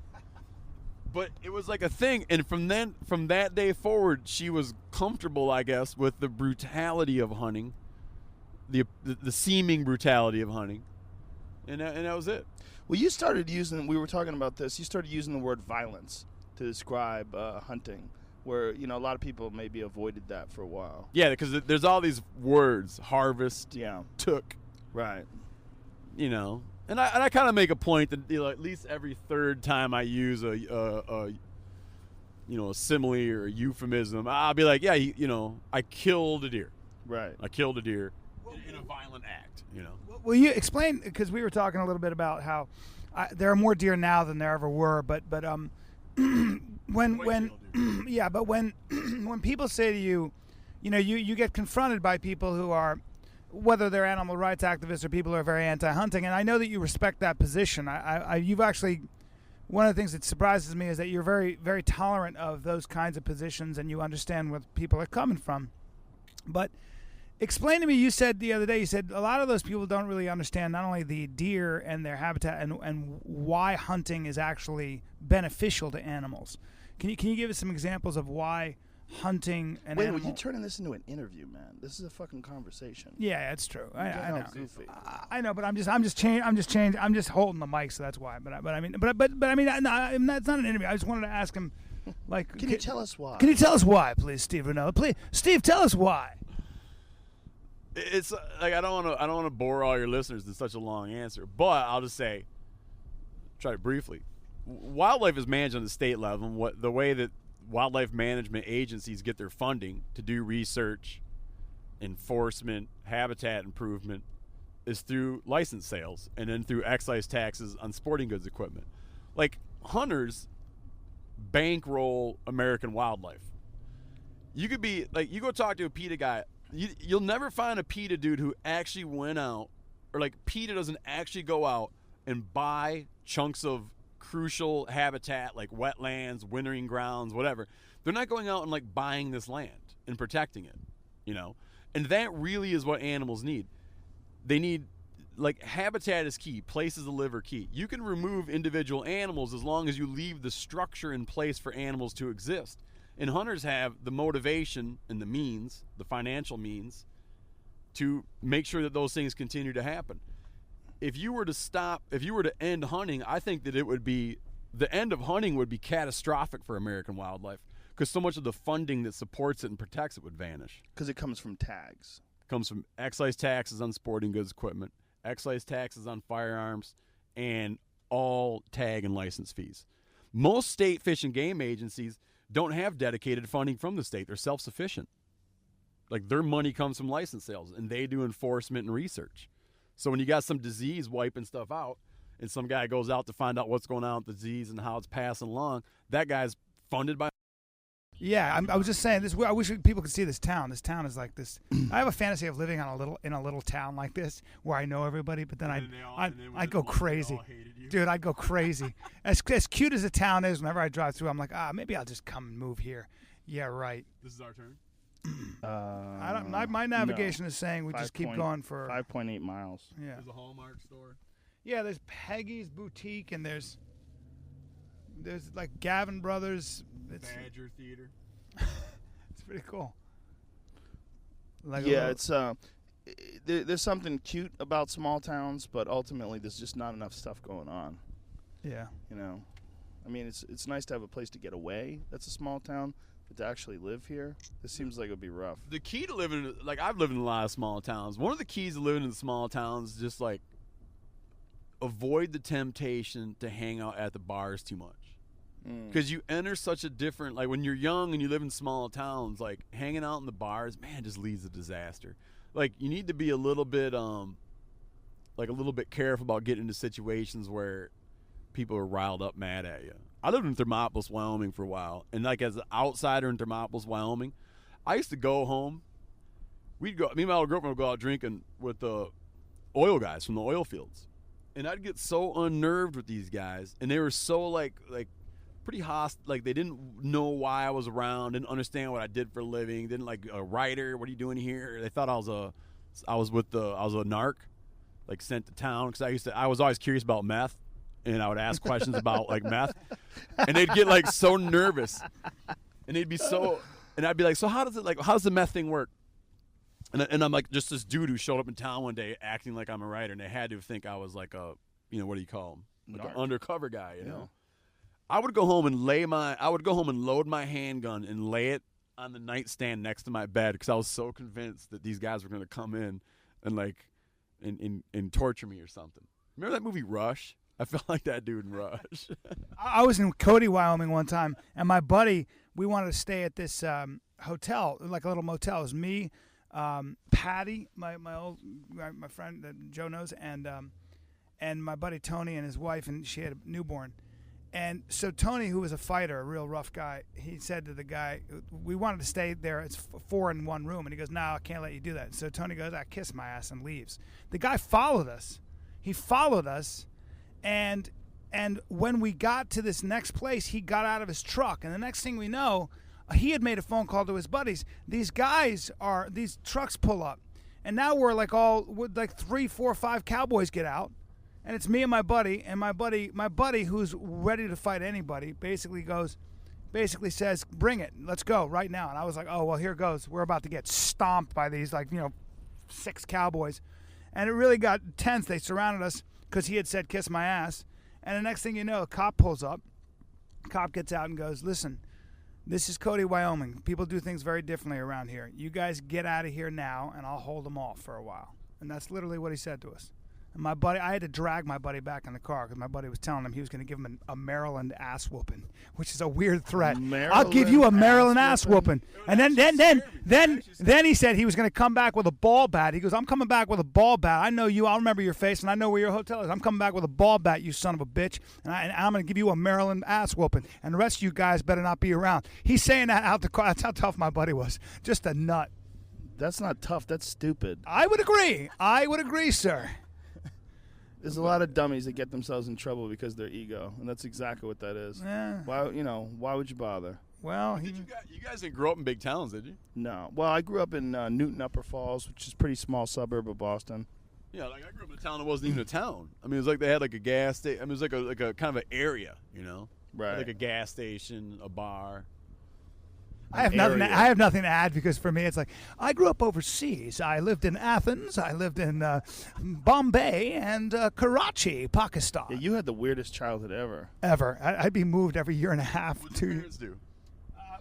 But it was a thing, and from that day forward, she was comfortable, I guess, with the brutality of hunting the seeming brutality of hunting, and that was it. Well, you started using. We were talking about this. You started using the word violence to describe hunting, where a lot of people maybe avoided that for a while. Yeah, because there's all these words: harvest, took, right. And I kind of make a point that at least every third time I use a simile or a euphemism, I'll be like, I killed a deer. Right. I killed a deer in a violent act. Will you explain? Because we were talking a little bit about how there are more deer now than there ever were, but when people say to you, you get confronted by people who are, whether they're animal rights activists or people who are very anti-hunting, and I know that you respect that position. You've actually, one of the things that surprises me is that you're very, very tolerant of those kinds of positions and you understand where people are coming from. But explain to me, you said the other day, a lot of those people don't really understand not only the deer and their habitat and why hunting is actually beneficial to animals. Can you give us some examples of why hunting an animal? Wait, you're turning this into an interview, man. This is a fucking conversation. Yeah, that's true. I know. Goofy. I know, but I'm just holding the mic, so that's why. But I mean, it's not an interview. I just wanted to ask him, like, can you tell us why? Can you tell us why, please, Steve Rinella? Please, Steve, tell us why. It's like I don't want to bore all your listeners in such a long answer, but I'll just say, try it briefly. Wildlife is managed on the state level. The way that wildlife management agencies get their funding to do research, enforcement, habitat improvement is through license sales and then through excise taxes on sporting goods equipment. Like, hunters bankroll American wildlife. You could be like, you go talk to a PETA guy, you'll never find a PETA dude who actually went out, or like PETA doesn't actually go out and buy chunks of crucial habitat like wetlands, wintering grounds, whatever. They're not going out and like buying this land and protecting it, and that really is what animals need. They need, like, habitat is key, places to live are key. You can remove individual animals as long as you leave the structure in place for animals to exist. And hunters have the motivation and the means, the financial means, to make sure that those things continue to happen. If you were to end hunting, I think that the end of hunting would be catastrophic for American wildlife, because so much of the funding that supports it and protects it would vanish. Because it comes from tags. It comes from excise taxes on sporting goods equipment, excise taxes on firearms, and all tag and license fees. Most state fish and game agencies don't have dedicated funding from the state. They're self-sufficient. Like, their money comes from license sales, and they do enforcement and research. So when you got some disease wiping stuff out, and some guy goes out to find out what's going on with the disease and how it's passing along, that guy's funded by. Yeah, I was just saying this. I wish people could see this town. This town is like this. I have a fantasy of living in a little town like this where I know everybody, but then I'd go crazy, dude. I'd go crazy. As cute as the town is, whenever I drive through, I'm like, maybe I'll just come and move here. Yeah, right. This is our turn. My navigation is saying we just keep going for 5.8 miles. Yeah. There's a Hallmark store. Yeah, there's Peggy's Boutique, and there's like Gavin Brothers. Badger Theater. It's pretty cool. Like it's there's something cute about small towns, but ultimately there's just not enough stuff going on. Yeah. I mean, it's nice to have a place to get away. That's a small town. But to actually live here, this seems like it would be rough. The key to living, like, I've lived in a lot of small towns. One of the keys to living in small towns is just, like, avoid the temptation to hang out at the bars too much. Because you enter such a different, like, when you're young and you live in small towns, like, hanging out in the bars, man, just leads to disaster. Like, you need to be a little bit careful about getting into situations where people are riled up mad at you. I lived in Thermopolis, Wyoming for a while, and like, as an outsider in Thermopolis, Wyoming, I used to go home. Me and my old girlfriend would go out drinking with the oil guys from the oil fields, and I'd get so unnerved with these guys, and they were so like pretty hostile. Like, they didn't know why I was around, didn't understand what I did for a living, didn't, like, a writer, what are you doing here? They thought I was a narc, like, sent to town, because I was always curious about meth. And I would ask questions about, like, meth, and they'd get, like, so nervous, and I'd be like, so how does the meth thing work? And I'm like just this dude who showed up in town one day acting like I'm a writer, and they had to think I was like a, what do you call him? Like an undercover guy, you know? I would go home and load my handgun and lay it on the nightstand next to my bed because I was so convinced that these guys were going to come in and like and torture me or something. Remember that movie Rush? I felt like that dude in Rush. I was in Cody, Wyoming one time, and my buddy, we wanted to stay at this hotel, like a little motel. It was me, Patty, my friend that Joe knows, and my buddy Tony and his wife, and she had a newborn. And so Tony, who was a fighter, a real rough guy, he said to the guy, we wanted to stay there. It's 4 in one room. And he goes, no, I can't let you do that. So Tony goes, I kiss my ass and leaves. The guy followed us. He followed us. And when we got to this next place, he got out of his truck. And the next thing we know, he had made a phone call to his buddies. These trucks pull up. And now we're like 3, 4, 5 cowboys get out. And it's me and my buddy, who's ready to fight anybody, basically says, bring it, let's go right now. And I was like, oh, well, here goes. We're about to get stomped by these 6 cowboys. And it really got tense. They surrounded us because he had said, kiss my ass. And the next thing you know, a cop pulls up. Cop gets out and goes, listen, this is Cody, Wyoming. People do things very differently around here. You guys get out of here now, and I'll hold them off for a while. And that's literally what he said to us. And my buddy, I had to drag my buddy back in the car because my buddy was telling him he was going to give him a Maryland ass whooping, which is a weird threat. I'll give you a Maryland ass whooping. And then he said he was going to come back with a ball bat. He goes, I'm coming back with a ball bat. I know you. I'll remember your face, and I know where your hotel is. I'm coming back with a ball bat, you son of a bitch, and I'm going to give you a Maryland ass whooping. And the rest of you guys better not be around. He's saying that out the car. That's how tough my buddy was. Just a nut. That's not tough. That's stupid. I would agree, sir. There's a lot of dummies that get themselves in trouble because of their ego, and that's exactly what that is. Yeah. Why would you bother? Well, you guys didn't grow up in big towns, did you? No. Well, I grew up in Newton Upper Falls, which is a pretty small suburb of Boston. Yeah, like I grew up in a town that wasn't even a town. I mean, it was like they had like a gas station. I mean, it was like a kind of an area, Right. Like a gas station, a bar. I have nothing to add because for me it's like I grew up overseas. I lived in Athens. I lived in Bombay and Karachi, Pakistan. Yeah, you had the weirdest childhood ever. I'd be moved every year and a half. What did your parents do?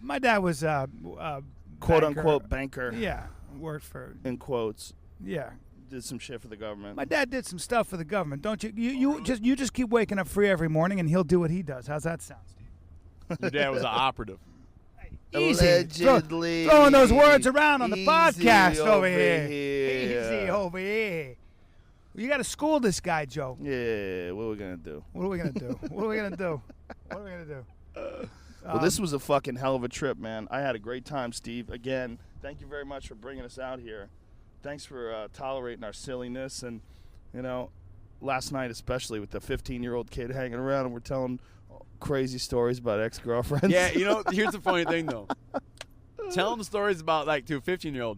My dad was quote unquote banker. Yeah, worked for in quotes. Yeah. Did some shit for the government. My dad did some stuff for the government. Don't you? You just keep waking up free every morning and he'll do what he does. How's that sound, Steve? Your dad was an operative. Easy. Allegedly. Throwing those words around on the podcast over here. Easy over here. You got to school this guy, Joe. Yeah, what are we going to do? What are we going to do? Well, this was a fucking hell of a trip, man. I had a great time, Steve. Again, thank you very much for bringing us out here. Thanks for tolerating our silliness. And, last night especially with the 15-year-old kid hanging around and we're telling crazy stories about ex-girlfriends. Yeah, here's the funny thing, though. Telling the stories about, to a 15-year-old,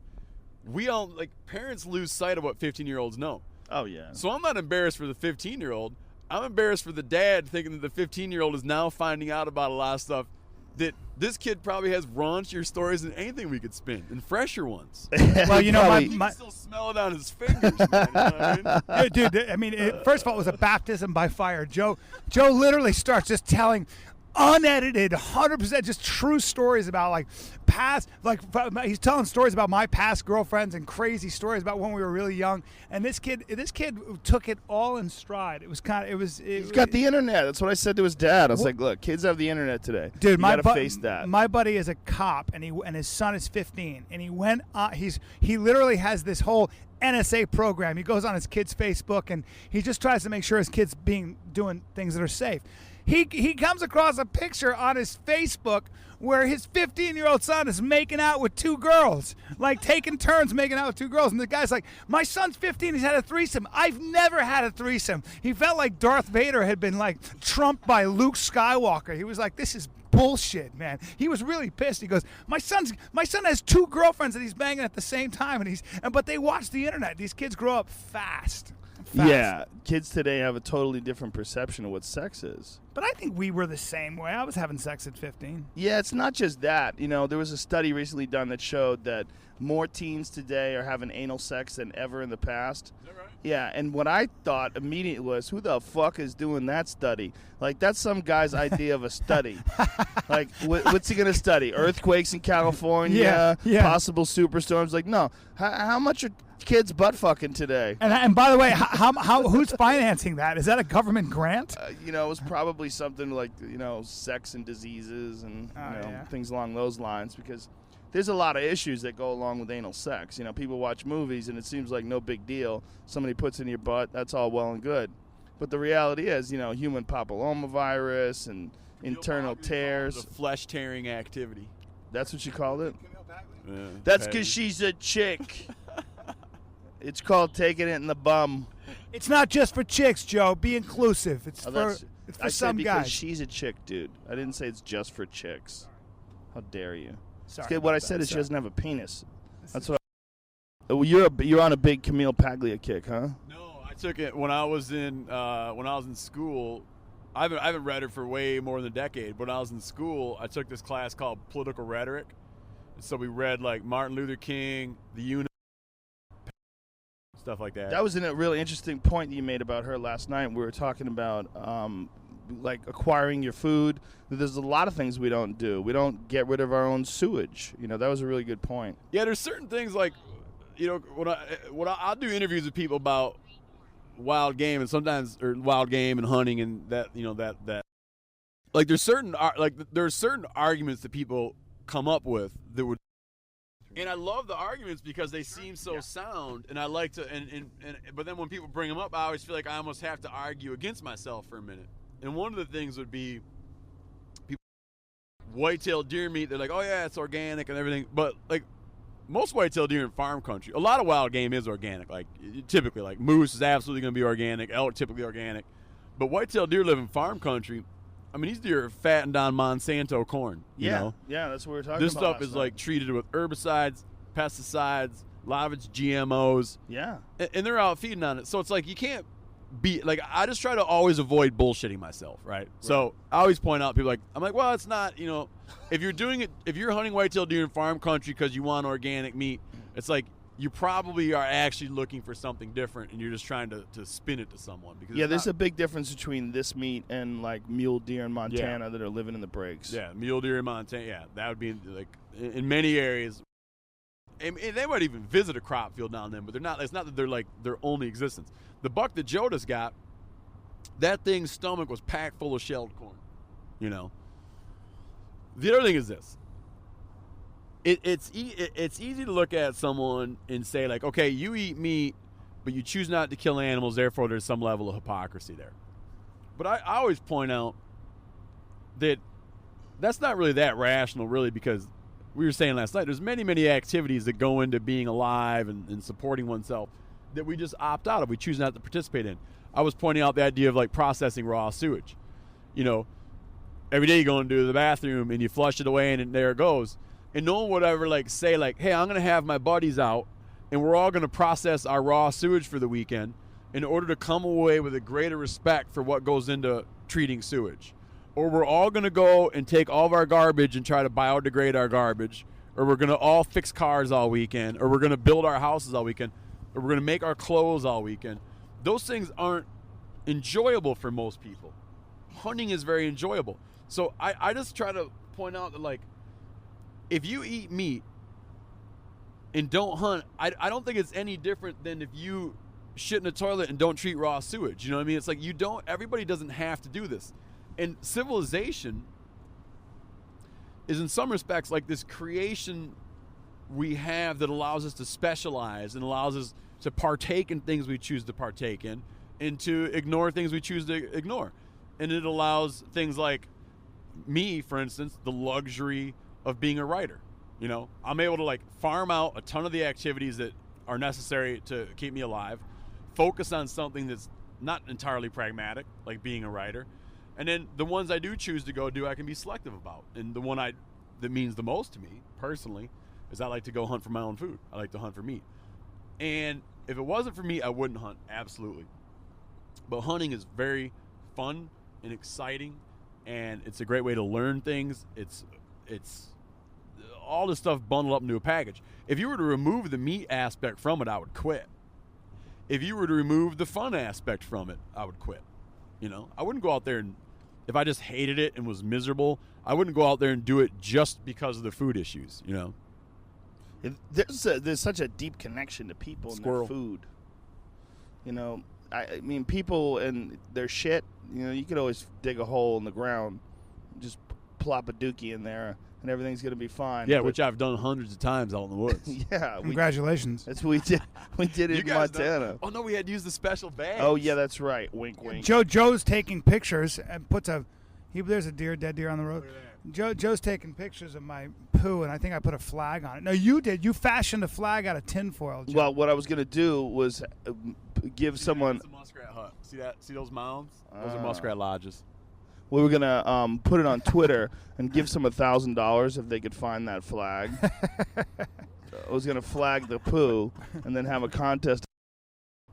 we all, parents lose sight of what 15-year-olds know. Oh, yeah. So I'm not embarrassed for the 15-year-old. I'm embarrassed for the dad thinking that the 15-year-old is now finding out about a lot of stuff that this kid probably has raunchier stories than anything we could spin, and fresher ones. Well, you can still smell it on his fingers, man. You know what I mean? Dude, first of all, it was a baptism by fire. Joe literally starts just telling unedited, 100% just true stories about past, he's telling stories about my past girlfriends and crazy stories about when we were really young. And this kid took it all in stride. He's got the internet. That's what I said to his dad. I was like, look, kids have the internet today. Dude, you gotta face that. My buddy is a cop, and his son is 15, and he went on. He literally has this whole NSA program. He goes on his kid's Facebook, and he just tries to make sure his kid's doing things that are safe. He comes across a picture on his Facebook where his 15-year-old son is making out with 2 girls, taking turns making out with 2 girls. And the guy's like, my son's 15, he's had a threesome. I've never had a threesome. He felt like Darth Vader had been trumped by Luke Skywalker. He was like, this is bullshit, man. He was really pissed. He goes, my son has 2 girlfriends that he's banging at the same time, but they watch the internet. These kids grow up fast. Yeah, kids today have a totally different perception of what sex is. But I think we were the same way. I was having sex at 15. Yeah, it's not just that. You know, there was a study recently done that showed that more teens today are having anal sex than ever in the past. Is that right? Yeah, and what I thought immediately was, who the fuck is doing that study? Like, that's some guy's idea of a study. Like, what's he going to study? Earthquakes in California, Yeah. possible superstorms? Like, no. How much are kids butt fucking today? And by the way, how who's financing that? Is that a government grant? You know, it was probably something like, you know, sex and diseases and things along those lines, because there's a lot of issues that go along with anal sex. You know, people watch movies and it seems like no big deal. Somebody puts in your butt, that's all well and good. But the reality is, you know, human papillomavirus and internal tears. The flesh-tearing activity. That's what you called it? Yeah, That's because she's a chick. It's called taking it in the bum. It's not just for chicks, Joe. Be inclusive. It's for I some said because guys. she's a chick, dude. I didn't say it's just for chicks. How dare you? Sorry. What I said is she doesn't have a penis. That's what. You're on a big Camille Paglia kick, huh? No, I took it when I was in school. I haven't read it for way more than a decade. But when I was in school, I took this class called Political Rhetoric. So we read like Martin Luther King, the Unit, stuff like that. That was a really interesting point that you made about her last night. We were talking about like acquiring your food. There's a lot of things we don't do. We don't get rid of our own sewage. You know, that was a really good point. Yeah, there's certain things like, you know, when I'll do interviews with people about wild game and sometimes or wild game and hunting and that, you know, that like there's certain arguments that people come up with that would. And I love the arguments because they seem so sound, and I like to. But then when people bring them up, I always feel like I almost have to argue against myself for a minute. And one of the things would be people white-tailed deer meat. They're like, oh yeah, it's organic and everything. But like most white-tailed deer in farm country, a lot of wild game is organic. Like typically, like moose is absolutely going to be organic. Elk typically organic. But white-tailed deer live in farm country. I mean, these deer are fattened on Monsanto corn. You know? Yeah, that's what we're talking This about. stuff is like treated with herbicides, pesticides, a lot of it's GMOs. Yeah. And they're out feeding on it. So it's like you can't be like, I just try to always avoid bullshitting myself, right? So I always point out, people like, I'm like, well, it's not, you know, if you're doing it, if you're hunting whitetail deer in farm country because you want organic meat, it's like you probably are actually looking for something different and you're just trying to spin it to someone. Because there's a big difference between this meat and like mule deer in Montana that are living in the breaks. Yeah, mule deer in Montana, yeah, that would be like in many areas. And they might even visit a crop field now and then, but they're not. It's not that they're like their only existence. The buck that Joe just got, that thing's stomach was packed full of shelled corn. You know. The other thing is this. It's easy to look at someone and say like, okay, you eat meat, but you choose not to kill animals. Therefore, there's some level of hypocrisy there. But I always point out that that's not really that rational, really, because we were saying last night, there's many activities that go into being alive and supporting oneself that we just opt out of. We choose not to participate in. I was pointing out the idea of like processing raw sewage. You know, every day you go into the bathroom and you flush it away and there it goes. And no one would ever like say like, hey, I'm going to have my buddies out and we're all going to process our raw sewage for the weekend in order to come away with a greater respect for what goes into treating sewage. Or we're all going to go and take all of our garbage and try to biodegrade our garbage. Or we're going to all fix cars all weekend. Or we're going to build our houses all weekend. Or we're going to make our clothes all weekend. Those things aren't enjoyable for most people. Hunting is very enjoyable. So I just try to point out that, like, if you eat meat and don't hunt, I don't think it's any different than if you shit in a toilet and don't treat raw sewage. You know what I mean? It's like everybody doesn't have to do this. And civilization is in some respects like this creation we have that allows us to specialize and allows us to partake in things we choose to partake in and to ignore things we choose to ignore. And it allows things like me, for instance, the luxury of being a writer. You know, I'm able to like farm out a ton of the activities that are necessary to keep me alive, focus on something that's not entirely pragmatic, like being a writer. And then the ones I do choose to go do, I can be selective about. And the one that means the most to me, personally, is I like to go hunt for my own food. I like to hunt for meat. And if it wasn't for meat, I wouldn't hunt, absolutely. But hunting is very fun and exciting, and it's a great way to learn things. It's all this stuff bundled up into a package. If you were to remove the meat aspect from it, I would quit. If you were to remove the fun aspect from it, I would quit. You know, I wouldn't go out there and, if I just hated it and was miserable, I wouldn't go out there and do it just because of the food issues, you know. There's such a deep connection to people and their food. You know, I mean, people and their shit, you know, you could always dig a hole in the ground, just plop a dookie in there, and everything's going to be fine. Yeah, which I've done hundreds of times out in the woods. Yeah. Congratulations. That's what we did. We did it in Montana. Oh, no, we had to use the special bag. Oh, yeah, that's right. Wink, wink. Joe's taking pictures and puts there's a dead deer on the road. Joe's taking pictures of my poo, and I think I put a flag on it. No, you did. You fashioned a flag out of tinfoil, Joe. Well, what I was going to do was give someone... It's a muskrat hut. See that? See those mounds? Those are muskrat lodges. We were going to put it on Twitter and give some $1,000 if they could find that flag. I was going to flag the poo and then have a contest.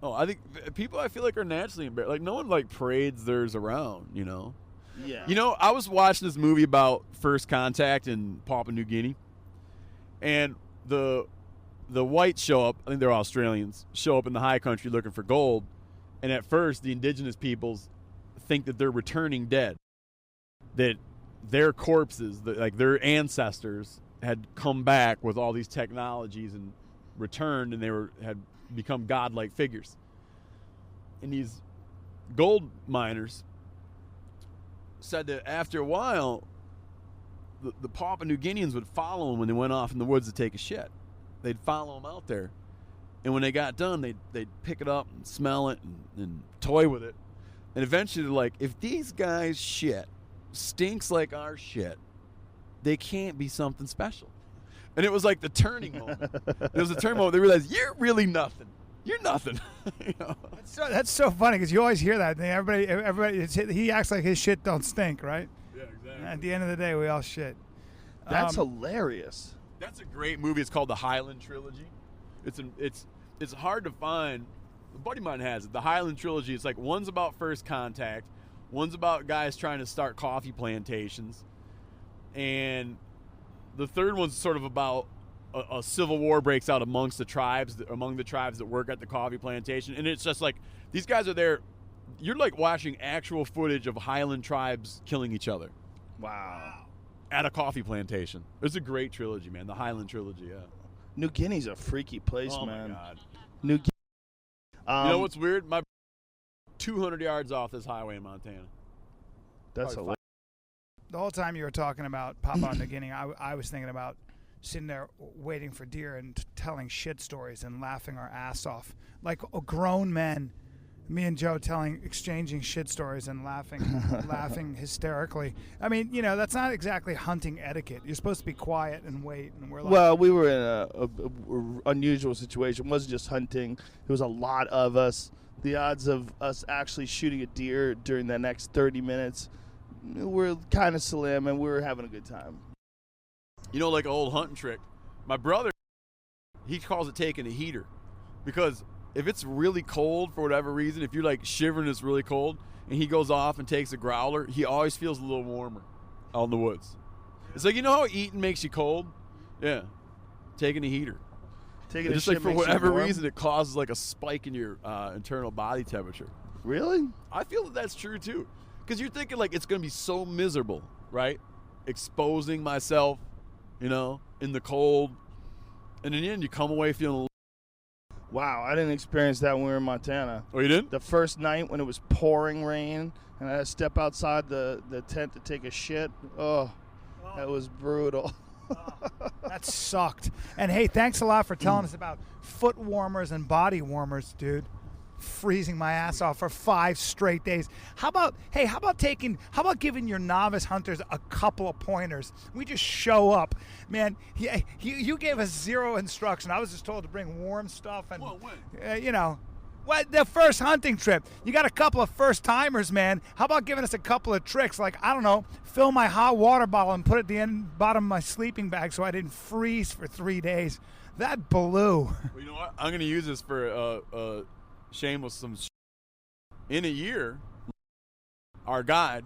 Oh, I think people, I feel like, are naturally embarrassed. Like, no one, like, parades theirs around, you know? Yeah. You know, I was watching this movie about first contact in Papua New Guinea, and the whites show up, I think they're Australians, show up in the high country looking for gold, and at first the indigenous peoples think that they're returning dead, that their corpses, like their ancestors, had come back with all these technologies and returned, and had become godlike figures. And these gold miners said that after a while, the Papua New Guineans would follow them when they went off in the woods to take a shit. They'd follow them out there, and when they got done, they'd pick it up and smell it and toy with it. And eventually, they're like, if these guys' shit stinks like our shit, they can't be something special. And it was like the turning moment. It was a turning moment. They realized, you're really nothing. You're nothing. You know? That's so funny because you always hear that. Everybody, he acts like his shit don't stink, right? Yeah, exactly. At the end of the day, we all shit. That's hilarious. That's a great movie. It's called the Highland Trilogy. It's hard to find. A buddy of mine has it. The Highland Trilogy. It's like one's about first contact, one's about guys trying to start coffee plantations, and the third one's sort of about a civil war breaks out among the tribes that work at the coffee plantation. And it's just like, these guys are there. You're like watching actual footage of Highland tribes killing each other. Wow. At a coffee plantation. It's a great trilogy, man. The Highland Trilogy, yeah. New Guinea's a freaky place, man. Oh, my God. New Guinea. You know what's weird? My 200 yards off this highway in Montana. That's hilarious. The whole time you were talking about Papua New Guinea, I was thinking about sitting there waiting for deer and telling shit stories and laughing our ass off. Like grown men, me and Joe exchanging shit stories and laughing hysterically. I mean, you know, that's not exactly hunting etiquette. You're supposed to be quiet and wait. And we're like, well, we were in a unusual situation. It wasn't just hunting. There was a lot of us. The odds of us actually shooting a deer during the next 30 minutes were kind of slim, and we were having a good time. You know, like an old hunting trick. My brother, he calls it taking a heater. Because if it's really cold for whatever reason, if you're like shivering, it's really cold, and he goes off and takes a growler, he always feels a little warmer out in the woods. It's like, you know how eating makes you cold? Yeah. Taking a heater. Taking just like for whatever reason, it causes like a spike in your internal body temperature. Really? I feel that that's true too. Because you're thinking like it's going to be so miserable, right? Exposing myself, you know, in the cold. And in the end, you come away feeling. Wow, I didn't experience that when we were in Montana. Oh, you didn't? The first night when it was pouring rain and I had to step outside the tent to take a shit. Oh, that was brutal. that sucked. And hey, thanks a lot for telling us about foot warmers and body warmers, dude. Freezing my ass off for 5 straight days. How about giving your novice hunters a couple of pointers? We just show up, man. You gave us 0 instruction. I was just told to bring warm stuff and you know, what the first hunting trip. You got a couple of first timers, man. How about giving us a couple of tricks? Like, I don't know, fill my hot water bottle and put it at the bottom of my sleeping bag so I didn't freeze for 3 days. That blew. Well, you know what? I'm gonna use this for shameless in a year. our guide,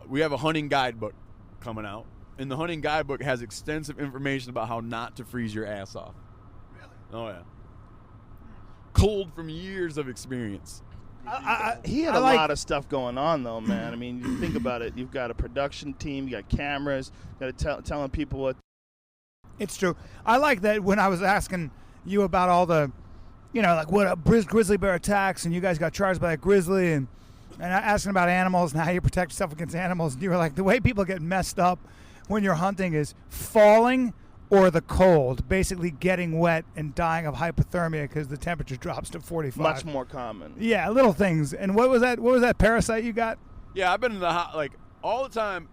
we have a hunting guidebook coming out, and the hunting guidebook has extensive information about how not to freeze your ass off. Really? Oh yeah. Cold from years of experience. He had a lot of stuff going on, though, man. I mean, you think about it. You've got a production team. You got cameras. You got telling people what. It's true. I like that when I was asking you about all the, like what a grizzly bear attacks, and you guys got charged by a grizzly, and asking about animals and how you protect yourself against animals. And you were like, the way people get messed up when you're hunting is falling or the cold, basically getting wet and dying of hypothermia because the temperature drops to 45. Much more common. Yeah, little things. And what was that parasite you got? Yeah, I've been in the all the time.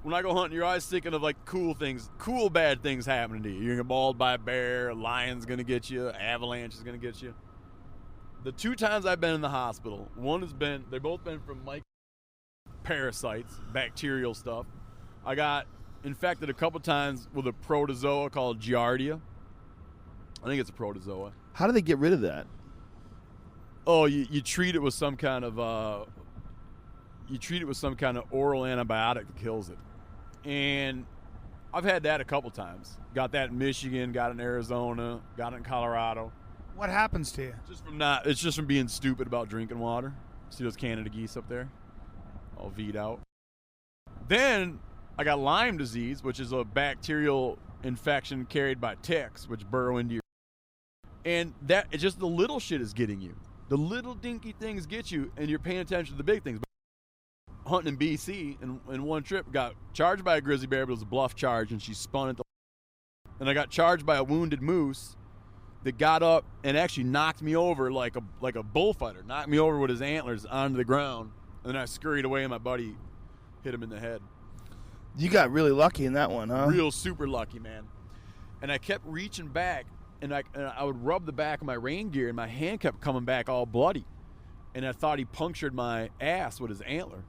When I go hunting, you're always thinking of cool things, cool bad things happening to you. You're gonna get mauled by a bear, a lion's gonna get you, avalanche is gonna get you. The 2 times I've been in the hospital, they've both been from parasites, bacterial stuff. I got infected a couple times with a protozoa called Giardia. I think it's a protozoa. How do they get rid of that? Oh, you treat it with some kind of oral antibiotic that kills it. And I've had that a couple times. Got that in Michigan, got it in Arizona, got it in Colorado. What happens to you? It's just from being stupid about drinking water. See those Canada geese up there? All V'd out. Then I got Lyme disease, which is a bacterial infection carried by ticks, which burrow into your. And it's just the little shit is getting you. The little dinky things get you, and you're paying attention to the big things. Hunting in BC, in one trip, got charged by a grizzly bear, but it was a bluff charge, and she spun it. And I got charged by a wounded moose that got up and actually knocked me over like a bullfighter, knocked me over with his antlers onto the ground, and then I scurried away, and my buddy hit him in the head. You got really lucky in that one, huh? Real super lucky, man. And I kept reaching back, and I would rub the back of my rain gear, and my hand kept coming back all bloody. And I thought he punctured my ass with his antler.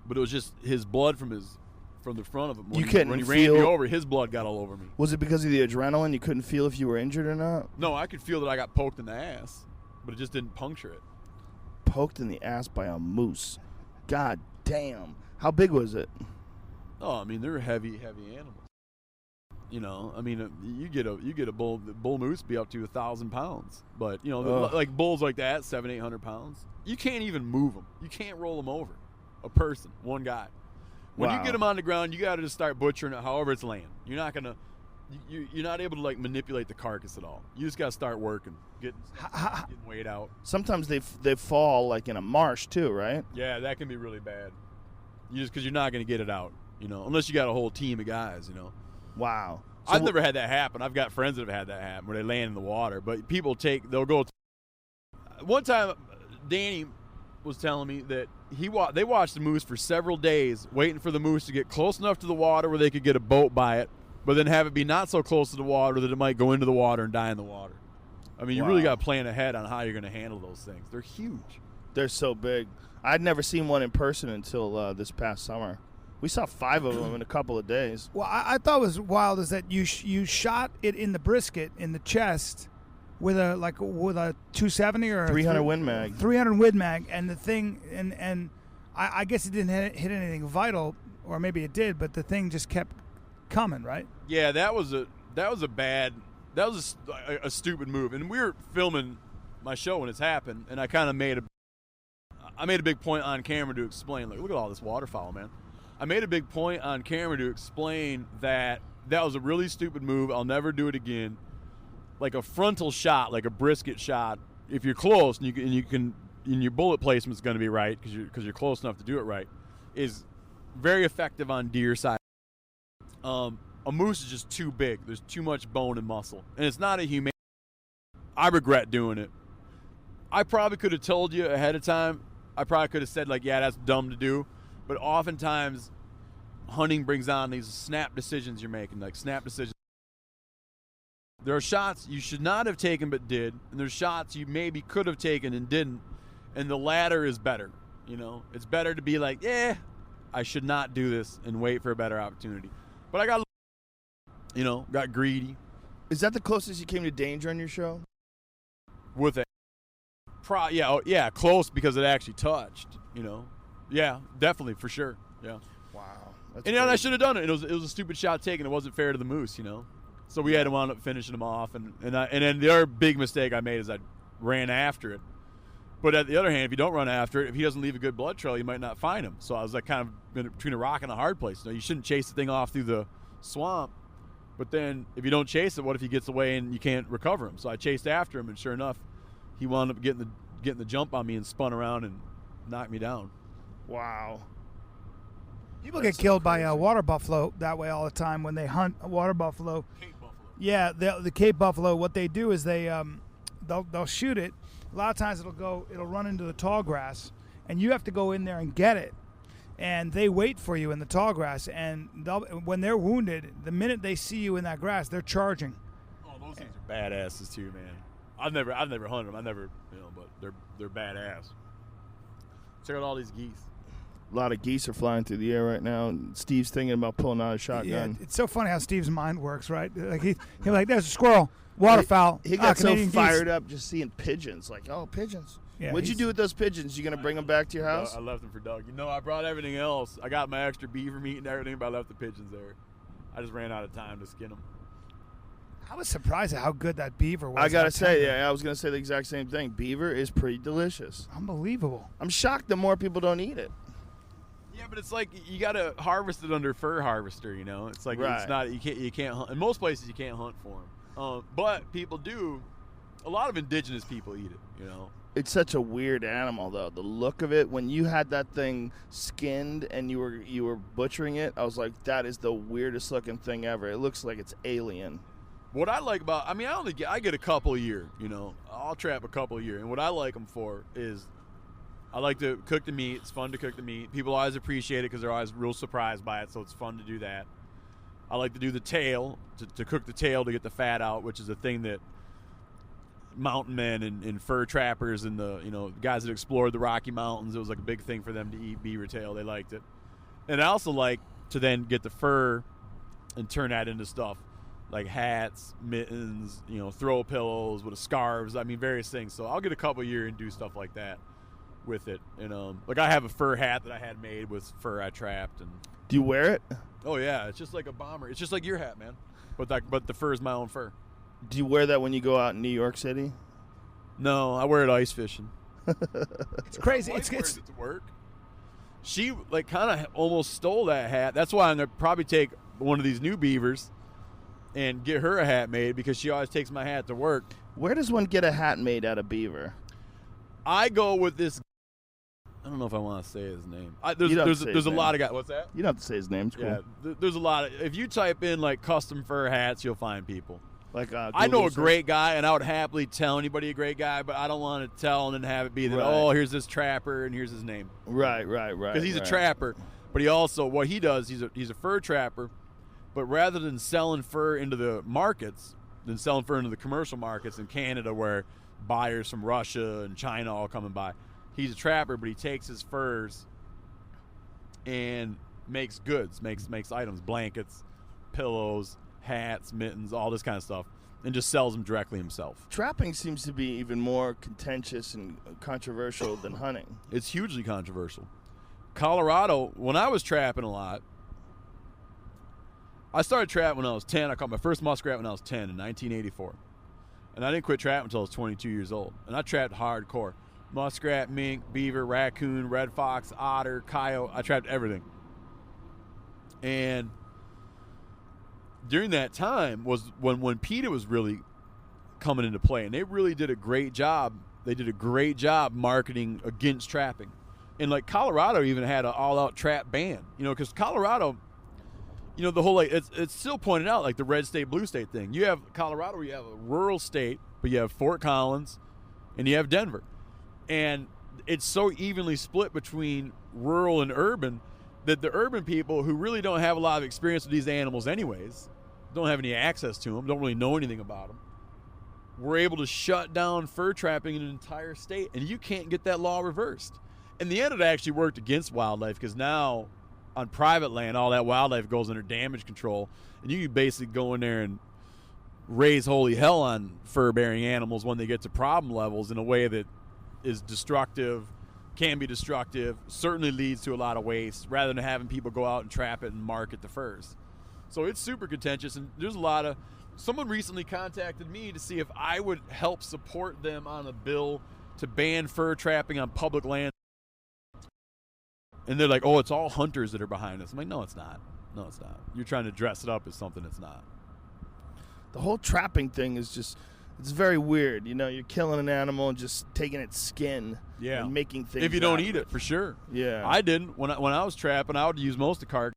But it was just his blood from the front of him. When he ran me over, his blood got all over me. Was it because of the adrenaline? You couldn't feel if you were injured or not? No, I could feel that I got poked in the ass, but it just didn't puncture it. Poked in the ass by a moose. God damn. How big was it? Oh, I mean, they're heavy animals. I mean, you get a bull moose be up to 1,000 pounds, but like bulls like that, 700-800 pounds. You can't even move them. You can't roll them over. A person, one guy. When you get them on the ground, you got to just start butchering it. However it's laying. You're not gonna. You're not able to manipulate the carcass at all. You just got to start working, getting weighed out. Sometimes they fall in a marsh too, right? Yeah, that can be really bad. Because you're not going to get it out, unless you got a whole team of guys, Wow. So I've never had that happen. I've got friends that have had that happen where they land in the water, but they'll go. One time, Danny was telling me that they watched the moose for several days, waiting for the moose to get close enough to the water where they could get a boat by it, but then have it be not so close to the water that it might go into the water and die in the water. I mean, you really got to plan ahead on how you're going to handle those things. They're huge. They're so big. I'd never seen one in person until this past summer. We saw 5 of them in a couple of days. Well, I thought was wild is that you shot it in the brisket, in the chest, with a 270 or 300 Win Mag. 300 Win Mag, and the thing, and I guess it didn't hit anything vital, or maybe it did, but the thing just kept coming, right? Yeah, that was a stupid move, and we were filming my show when it's happened, and I kind of made a big point on camera to explain, look at all this waterfowl, man. I made a big point on camera to explain that was a really stupid move. I'll never do it again. Like a frontal shot, like a brisket shot, if you're close and your bullet placement's going to be right because you're close enough to do it right, is very effective on deer side. A moose is just too big. There's too much bone and muscle, and it's not a humane. I regret doing it. I probably could have told you ahead of time. I probably could have said yeah, that's dumb to do. But oftentimes, hunting brings on these snap decisions you're making, snap decisions. There are shots you should not have taken but did, and there's shots you maybe could have taken and didn't, and the latter is better. It's better to be I should not do this and wait for a better opportunity. But I got greedy. Is that the closest you came to danger on your show? With it. Close because it actually touched, Yeah, definitely, for sure. Yeah. Wow. That's And I crazy. should have done it. It was a stupid shot taken. It wasn't fair to the moose, So we had to wind up finishing him off. And then the other big mistake I made is I ran after it. But at the other hand, if you don't run after it, if he doesn't leave a good blood trail, you might not find him. So I was like kind of between a rock and a hard place. You shouldn't chase the thing off through the swamp. But then if you don't chase it, what if he gets away and you can't recover him? So I chased after him, and sure enough, he wound up getting the jump on me and spun around and knocked me down. Wow. People get killed by water buffalo that way all the time when they hunt a water buffalo. Cape buffalo. Yeah, the Cape buffalo. What they do is they'll shoot it. A lot of times it'll run into the tall grass, and you have to go in there and get it. And they wait for you in the tall grass, and when they're wounded, the minute they see you in that grass, they're charging. Oh, those things are badasses too, man. I've never hunted them. But they're badass. Check out all these geese. A lot of geese are flying through the air right now. And Steve's thinking about pulling out a Yeah, shotgun. it's so funny how Steve's mind works, right? Like he's like, there's a squirrel, waterfowl. He got so Canadian fired geese. up just seeing pigeons. Like, oh, pigeons. Yeah, What'd you he's- do with those pigeons? You gonna bring them back to your house? I left them for Doug. I brought everything else. I got my extra beaver meat and everything, but I left the pigeons there. I just ran out of time to skin them. I was surprised at how good that beaver was. I gotta How say, tender. yeah, I was gonna say the exact same thing. Beaver is pretty delicious. Unbelievable. I'm shocked that more people don't eat it. Yeah, but it's like you got to harvest it under fur harvester. It's like Right. it's not you can't hunt in most places. You can't hunt for them, but people do. A lot of indigenous people eat it. It's such a weird animal, though. The look of it, when you had that thing skinned and you were butchering it, I was like, that is the weirdest looking thing ever. It looks like it's alien. What I like about, I get a couple a year. I'll trap a couple a year, and what I like them for is, I like to cook the meat. It's fun to cook the meat. People always appreciate it because they're always real surprised by it, so it's fun to do that. I like to do the tail, to cook the tail to get the fat out, which is a thing that mountain men and fur trappers and the guys that explored the Rocky Mountains, it was like a big thing for them to eat beaver tail. They liked it. And I also like to then get the fur and turn that into stuff like hats, mittens, throw pillows with scarves. Various things. So I'll get a couple a year and do stuff like that with it. And like I have a fur hat that I had made with fur I trapped. And Do you wear it? oh yeah, it's just like a bomber. It's just like your hat, man. But the fur is my own fur. Do you wear that when you go out in New York City? No, I wear it ice fishing. It's crazy. My It's wife wears it to work. She kind of almost stole that hat. That's why I'm gonna probably take one of these new beavers and get her a hat made because she always takes my hat to work. Where does one get a hat made out of beaver? I go with this. I don't know if I want to say his name. You don't There's say a his lot name. of guys. What's that? You don't have to say his name. It's cool. Yeah, there's a lot of. If you type in like custom fur hats, you'll find people. Like I know Google a great guy, and I would happily tell anybody a great guy, but I don't want to tell and then have it be that, Right. oh, here's this trapper and here's his name. Right. Because he's right. a trapper, but he also, what he does, he's a fur trapper, but rather than selling fur into the markets, than selling fur into the commercial markets in Canada where buyers from Russia and China all coming by, he's a trapper, but he takes his furs and makes goods, makes items, blankets, pillows, hats, mittens, all this kind of stuff, and just sells them directly himself. Trapping seems to be even more contentious and controversial than hunting. It's hugely controversial. Colorado, when I was trapping a lot, I started trapping when I was 10. I caught my first muskrat when I was 10 in 1984. And I didn't quit trapping until I was 22 years old. And I trapped hardcore. Muskrat, mink, beaver, raccoon, red fox, otter, coyote. I trapped everything. And during that time was when PETA was really coming into play, and they really did a great job. They did a great job marketing against trapping, and like Colorado even had an all-out trap ban. Because Colorado, the whole it's still pointed out like the red state, blue state thing. You have Colorado, where you have a rural state, but you have Fort Collins, and you have Denver, and it's so evenly split between rural and urban that the urban people who really don't have a lot of experience with these animals anyways, don't have any access to them, don't really know anything about them, were able to shut down fur trapping in an entire state, and you can't get that law reversed. In the end, it actually worked against wildlife because now on private land, all that wildlife goes under damage control, and you can basically go in there and raise holy hell on fur-bearing animals when they get to problem levels in a way that is destructive can be destructive, certainly leads to a lot of waste, rather than having people go out and trap it and market the furs. So it's super contentious, and there's a lot of... Someone recently contacted me to see if I would help support them on a bill to ban fur trapping on public land. And they're like, oh, it's all hunters that are behind us. I'm like, no, it's not. No, it's not. You're trying to dress it up as something it's not. The whole trapping thing is just, it's very weird. You know, you're killing an animal and just taking its skin and making things. If you don't eat it, for sure. Yeah. I didn't. When I was trapping, I would use most of the carcass,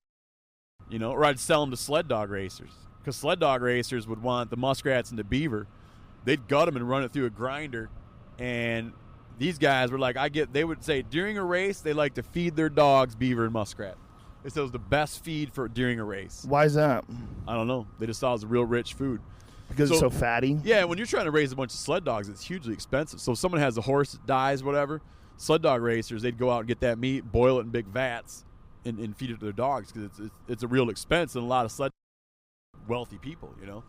you know, or I'd sell them to sled dog racers. Because sled dog racers would want the muskrats and the beaver. They'd gut them and run it through a grinder. And these guys were like, they would say during a race, they like to feed their dogs beaver and muskrat. They said it was the best feed for during a race. Why is that? I don't know. They just thought it was a real rich food. Because it's so fatty? Yeah, when you're trying to raise a bunch of sled dogs, it's hugely expensive. So if someone has a horse that dies, whatever, sled dog racers, they'd go out and get that meat, boil it in big vats, and feed it to their dogs because it's a real expense, and a lot of sled wealthy people, you know.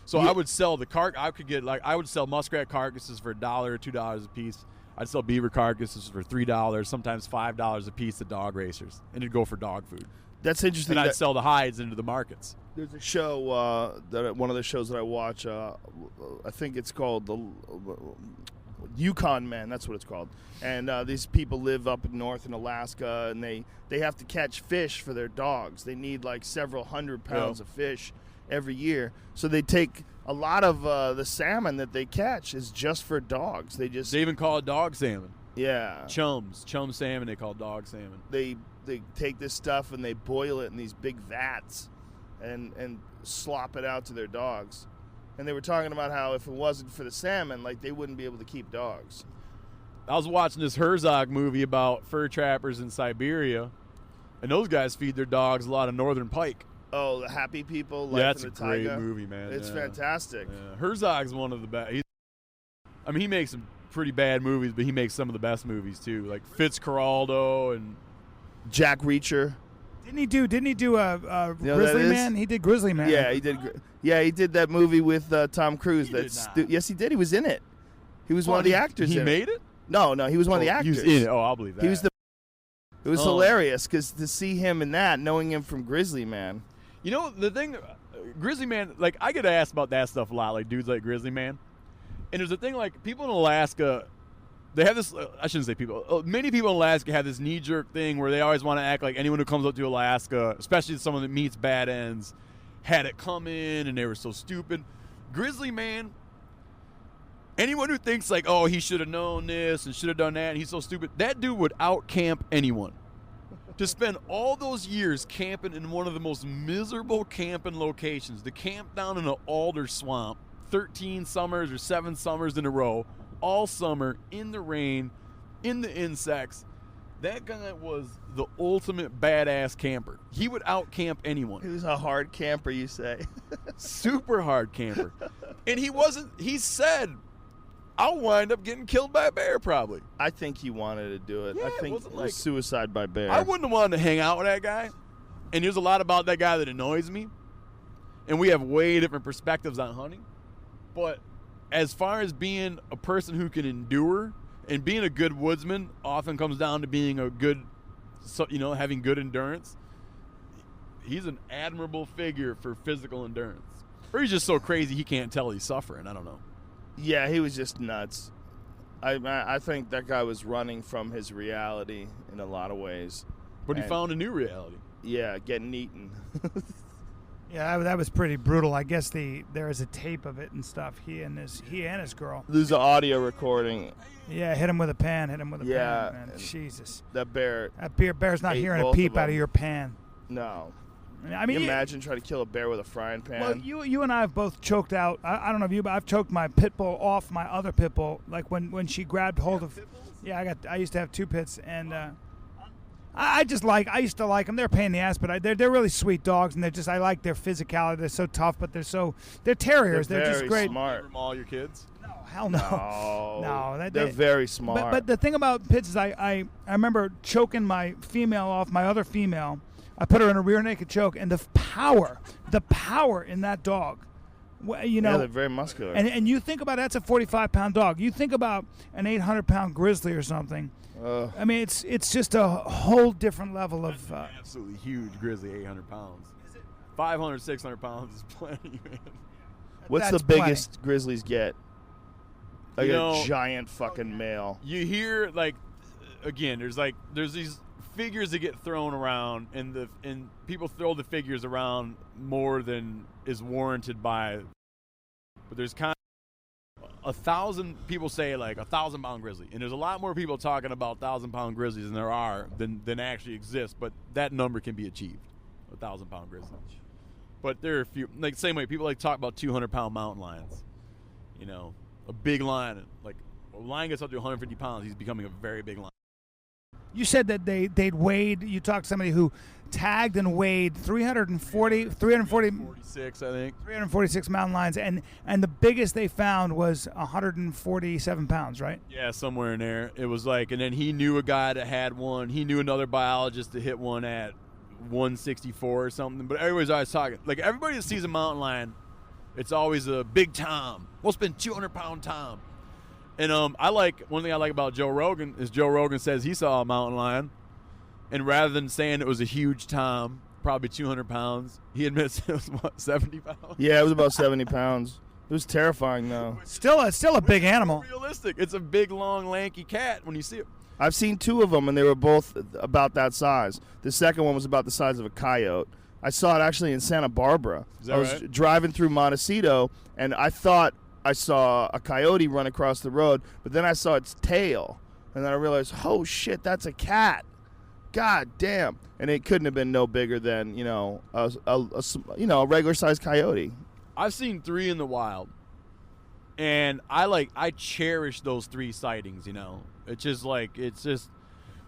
So I would sell I would sell muskrat carcasses for $1 or $2 a piece. I'd sell beaver carcasses for $3, sometimes $5 a piece to dog racers, and it'd go for dog food. That's interesting. And I'd sell the hides into the markets. There's a show one of the shows that I watch. I think it's called the Yukon Man. That's what it's called. And these people live up north in Alaska, and they have to catch fish for their dogs. They need like several hundred pounds of fish every year. So they take a lot of the salmon that they catch is just for dogs. They even call it dog salmon. Yeah. Chum salmon, they call dog salmon. They take this stuff and they boil it in these big vats and slop it out to their dogs. And they were talking about how if it wasn't for the salmon, like they wouldn't be able to keep dogs. I was watching this Herzog movie about fur trappers in Siberia, and those guys feed their dogs a lot of northern pike. Oh, the Happy People, Life that's in the a great Taiga. Movie, man. It's fantastic. Yeah. Herzog's one of the best. He makes some pretty bad movies, but he makes some of the best movies too, like Fitzcarraldo and Jack Reacher. Didn't he do Grizzly Man? He did Grizzly Man. Yeah, he did. Yeah, he did that movie with Tom Cruise. Yes, he did. He was in it. He was one of the actors. He made it? No, he was one of the actors. He was in it. Oh, I'll believe that. He was It was hilarious because to see him in that, knowing him from Grizzly Man. You know the thing, Grizzly Man. Like I get asked about that stuff a lot, like dudes like Grizzly Man. And there's a thing like people in Alaska. They have this, I shouldn't say people, many people in Alaska have this knee-jerk thing where they always want to act like anyone who comes up to Alaska, especially someone that meets bad ends, had it come in and they were so stupid. Grizzly Man, anyone who thinks like, oh, he should have known this and should have done that and he's so stupid, that dude would out-camp anyone. To spend all those years camping in one of the most miserable camping locations, to camp down in an alder swamp, 13 summers or 7 summers in a row, all summer, in the rain, in the insects. That guy was the ultimate badass camper. He would out-camp anyone. He was a hard camper, you say. Super hard camper. And he said, I'll wind up getting killed by a bear probably. I think he wanted to do it. Yeah, I think it was suicide by bear. I wouldn't have wanted to hang out with that guy. And there's a lot about that guy that annoys me. And we have way different perspectives on hunting. But as far as being a person who can endure and being a good woodsman often comes down to being a good, having good endurance. He's an admirable figure for physical endurance. Or he's just so crazy he can't tell he's suffering. I don't know. Yeah, he was just nuts. I think that guy was running from his reality in a lot of ways. But he found a new reality. Yeah, getting eaten. Yeah, that was pretty brutal. I guess there is a tape of it and stuff. He and his girl. There's an audio recording. Yeah, hit him with a pan. Pan, man. Jesus. That bear's not hearing a peep out of your pan. No. I mean, can you imagine trying to kill a bear with a frying pan? Well, you and I have both choked out. I don't know if you, but I've choked my pit bull off my other pit bull. Like when she grabbed hold of. Yeah, I used to have 2 pits, and I used to like them. They're a pain in the ass, but they're really sweet dogs, and I like their physicality. They're so tough, but they're terriers. They're just great. Smart. You all your kids? No, hell no. No, they're very smart. But the thing about pits is I remember choking my female off my other female. I put her in a rear naked choke, and the power in that dog You know, they're very muscular. and you think about that's a 45-pound dog. You think about an 800-pound grizzly or something. I mean, it's just a whole different level of. Absolutely huge grizzly, 800 pounds. 500, 600 pounds is plenty, man. What's That's the biggest grizzlies get? Like You a know, giant fucking male. You hear again, there's these figures that get thrown around, and people throw the figures around more than is warranted by. But there's kind of 1,000 people say like 1,000-pound grizzly, and there's a lot more people talking about 1,000-pound grizzlies than there are than actually exist. But that number can be achieved, 1,000-pound grizzly. But there are a few, like same way people talk about 200-pound mountain lions. You know, a big lion, like a lion gets up to 150 pounds, he's becoming a very big lion. You said that they'd weighed. You talked to somebody who tagged and weighed 346, I think. 346 mountain lions, and the biggest they found was 147 pounds, right? Yeah, somewhere in there. It was like, and then he knew a guy that had one. He knew another biologist that hit one at 164 or something. But everybody's always talking. Like, everybody that sees a mountain lion, it's always a big Tom. We'll spend 200-pound Tom. And one thing I like about Joe Rogan is Joe Rogan says he saw a mountain lion, and rather than saying it was a huge Tom, probably 200 pounds, he admits it was, 70 pounds? Yeah, it was about 70 pounds. It was terrifying, though. Still a big animal. Realistic. It's a big, long, lanky cat when you see it. I've seen two of them, and they were both about that size. The second one was about the size of a coyote. I saw it actually in Santa Barbara. Is that I was right? driving through Montecito, and I thought I saw a coyote run across the road, but then I saw its tail, and then I realized, oh shit, that's a cat. God damn! And it couldn't have been no bigger than a regular sized coyote. I've seen 3 in the wild, and I cherish those 3 sightings. You know, it's just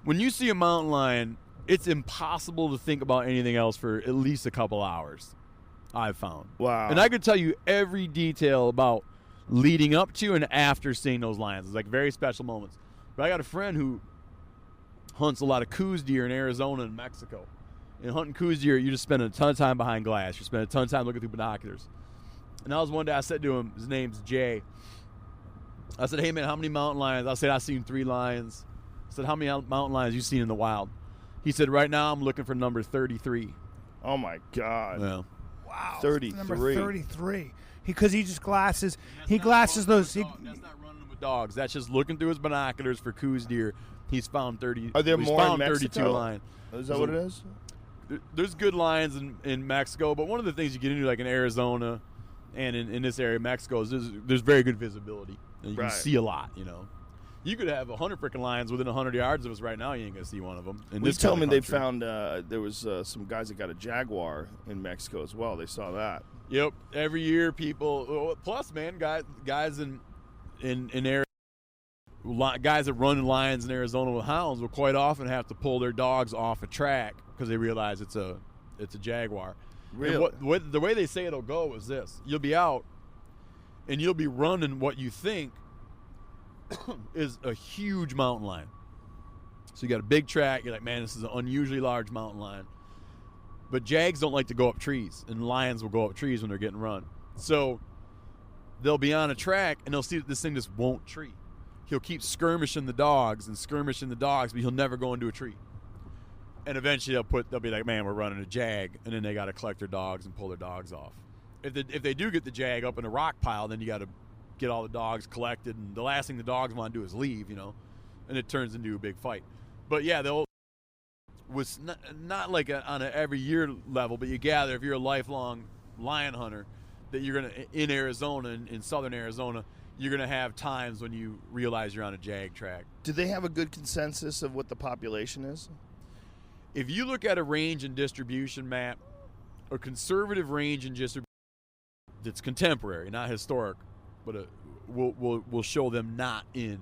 when you see a mountain lion, it's impossible to think about anything else for at least a couple hours. I've found. Wow. And I could tell you every detail about leading up to and after seeing those lions. It's like very special moments. But I got a friend who hunts a lot of coos deer in Arizona and Mexico. And hunting coos deer, you just spend a ton of time behind glass. You spend a ton of time looking through binoculars. And that was one day I said to him, his name's Jay. I said, hey man, how many mountain lions? I said, I've seen 3 lions. I said, how many mountain lions you seen in the wild? He said, right now I'm looking for number 33. Oh my God. Yeah. Wow. 33. Number 33. Because he just glasses. He glasses those. That's not running with dogs. That's just looking through his binoculars for coos deer. He's found 30. Are there he's more found in 32 Mexico? lions. Is that what it is? There's good lions in Mexico, but one of the things you get into, like in Arizona and in this area of Mexico, is there's very good visibility. And you can see a lot, you know. You could have 100 freaking lions within 100 yards of us right now. You ain't going to see one of them. They told me they found there was some guys that got a jaguar in Mexico as well. They saw that. Yep. Every year people – plus, man, guys in Arizona, guys that run lions in Arizona with hounds will quite often have to pull their dogs off a track because they realize it's a jaguar. Really? And the way they say it'll go is this. You'll be out and you'll be running what you think is a huge mountain lion. So you got a big track. You're like, man, this is an unusually large mountain lion. But jags don't like to go up trees, and lions will go up trees when they're getting run. So they'll be on a track, and they'll see that this thing just won't tree. He'll keep skirmishing the dogs, but he'll never go into a tree. And eventually they'll be like, man, we're running a jag, and then they got to collect their dogs and pull their dogs off. If they do get the jag up in a rock pile, then you got to get all the dogs collected, and the last thing the dogs want to do is leave, you know, and it turns into a big fight. But yeah, was not like on an every year level, but you gather if you're a lifelong lion hunter that you're gonna in Arizona, in southern Arizona, you're gonna have times when you realize you're on a jag track. Do they have a good consensus of what the population is? If you look at a range and distribution map, a conservative range and distribution that's contemporary, not historic, but will show them not in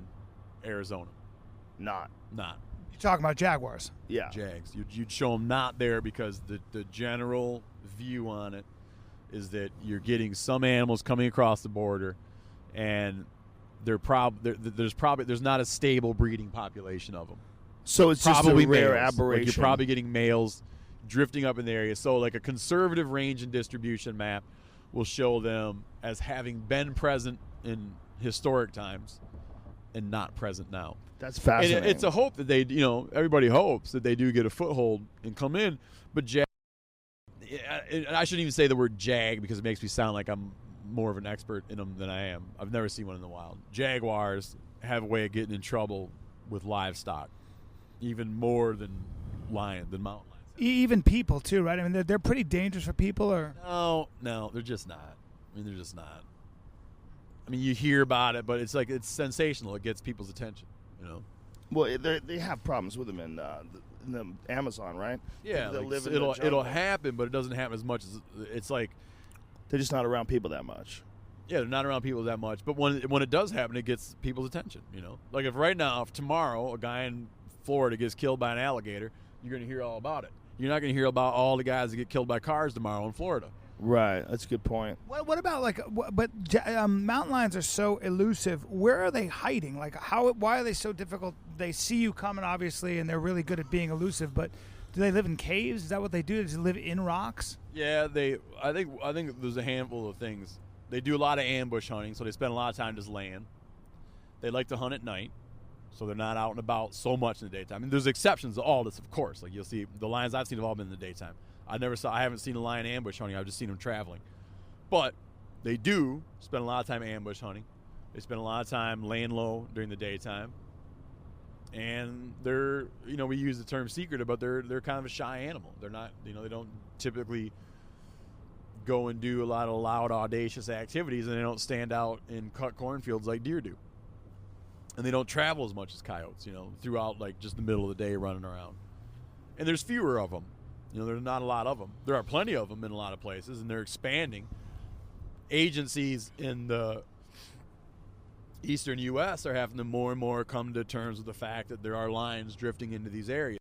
Arizona. Not. You're talking about jaguars. Yeah. Jags. You'd show them not there because the general view on it is that you're getting some animals coming across the border, and there's not a stable breeding population of them. So it's just a rare aberration. Like you're probably getting males drifting up in the area. So like a conservative range and distribution map will show them as having been present in historic times and not present now. That's fascinating. And it's a hope that they, everybody hopes that they do get a foothold and come in. But I shouldn't even say the word jag because it makes me sound like I'm more of an expert in them than I am. I've never seen one in the wild. Jaguars have a way of getting in trouble with livestock, even more than mountain lions. Even people too, right? I mean, they're pretty dangerous for people, or no, they're just not. They're just not. I mean, you hear about it, but it's sensational. It gets people's attention, Well, they have problems with them in the Amazon, right? Yeah, it'll happen, but it doesn't happen as much as it's like they're just not around people that much. Yeah, they're not around people that much. But when it does happen, it gets people's attention. Like if tomorrow a guy in Florida gets killed by an alligator, you're going to hear all about it. You're not going to hear about all the guys that get killed by cars tomorrow in Florida. Right, that's a good point. What about mountain lions are so elusive. Where are they hiding? Like why are they so difficult? They see you coming, obviously, and they're really good at being elusive. But do they live in caves? Is that what they do? Do they live in rocks? Yeah, I think there's a handful of things. They do a lot of ambush hunting, so they spend a lot of time just laying. They like to hunt at night, so they're not out and about so much in the daytime. And there's exceptions to all this, of course. Like you'll see the lions I've seen have all been in the daytime. I haven't seen a lion ambush hunting. I've just seen them traveling. But they do spend a lot of time ambush hunting. They spend a lot of time laying low during the daytime. And they're, we use the term secretive, but they're kind of a shy animal. They're not, they don't typically go and do a lot of loud, audacious activities, and they don't stand out in cut cornfields like deer do. And they don't travel as much as coyotes, throughout like just the middle of the day running around. And there's fewer of them. There's not a lot of them. There are plenty of them in a lot of places, and they're expanding. Agencies in the eastern U.S. are having to more and more come to terms with the fact that there are lions drifting into these areas.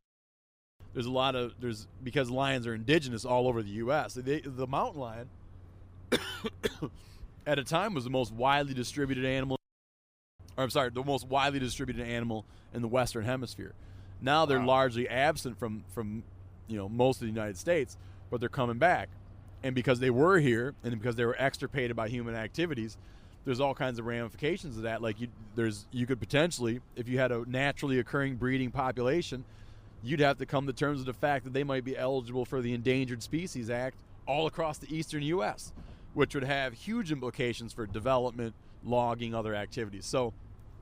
Because lions are indigenous all over the U.S. The mountain lion, at a time, was the most widely distributed animal. The most widely distributed animal in the Western Hemisphere. Now they're largely absent from most of the United States, but they're coming back. And because they were here, and because they were extirpated by human activities, there's all kinds of ramifications of that. Like you could potentially, if you had a naturally occurring breeding population, you'd have to come to terms with the fact that they might be eligible for the Endangered Species Act all across the eastern U.S., which would have huge implications for development, logging, other activities. So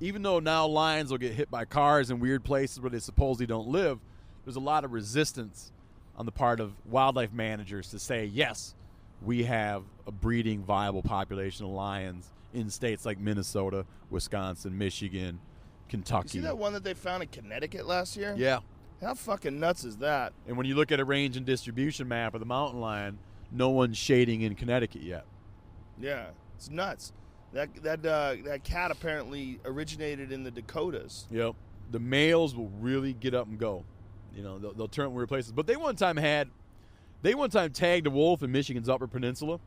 even though now lions will get hit by cars in weird places where they supposedly don't live, there's a lot of resistance on the part of wildlife managers to say, yes, we have a breeding viable population of lions in states like Minnesota, Wisconsin, Michigan, Kentucky. You see that one that they found in Connecticut last year? Yeah. How fucking nuts is that? And when you look at a range and distribution map of the mountain lion, no one's shading in Connecticut yet. Yeah, it's nuts. That cat apparently originated in the Dakotas. Yep. The males will really get up and go. They'll turn weird places. But they one time tagged a wolf in Michigan's Upper Peninsula.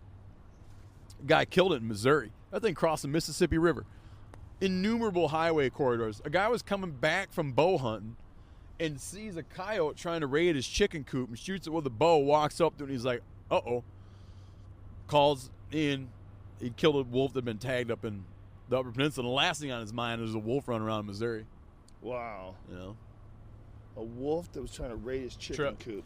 A guy killed it in Missouri. That thing crossed the Mississippi River. Innumerable highway corridors. A guy was coming back from bow hunting and sees a coyote trying to raid his chicken coop and shoots it with a bow, walks up to it, and he's like, uh-oh. Calls in. He killed a wolf that had been tagged up in the Upper Peninsula. And the last thing on his mind was a wolf running around Missouri. Wow. A wolf that was trying to raid his chicken coop.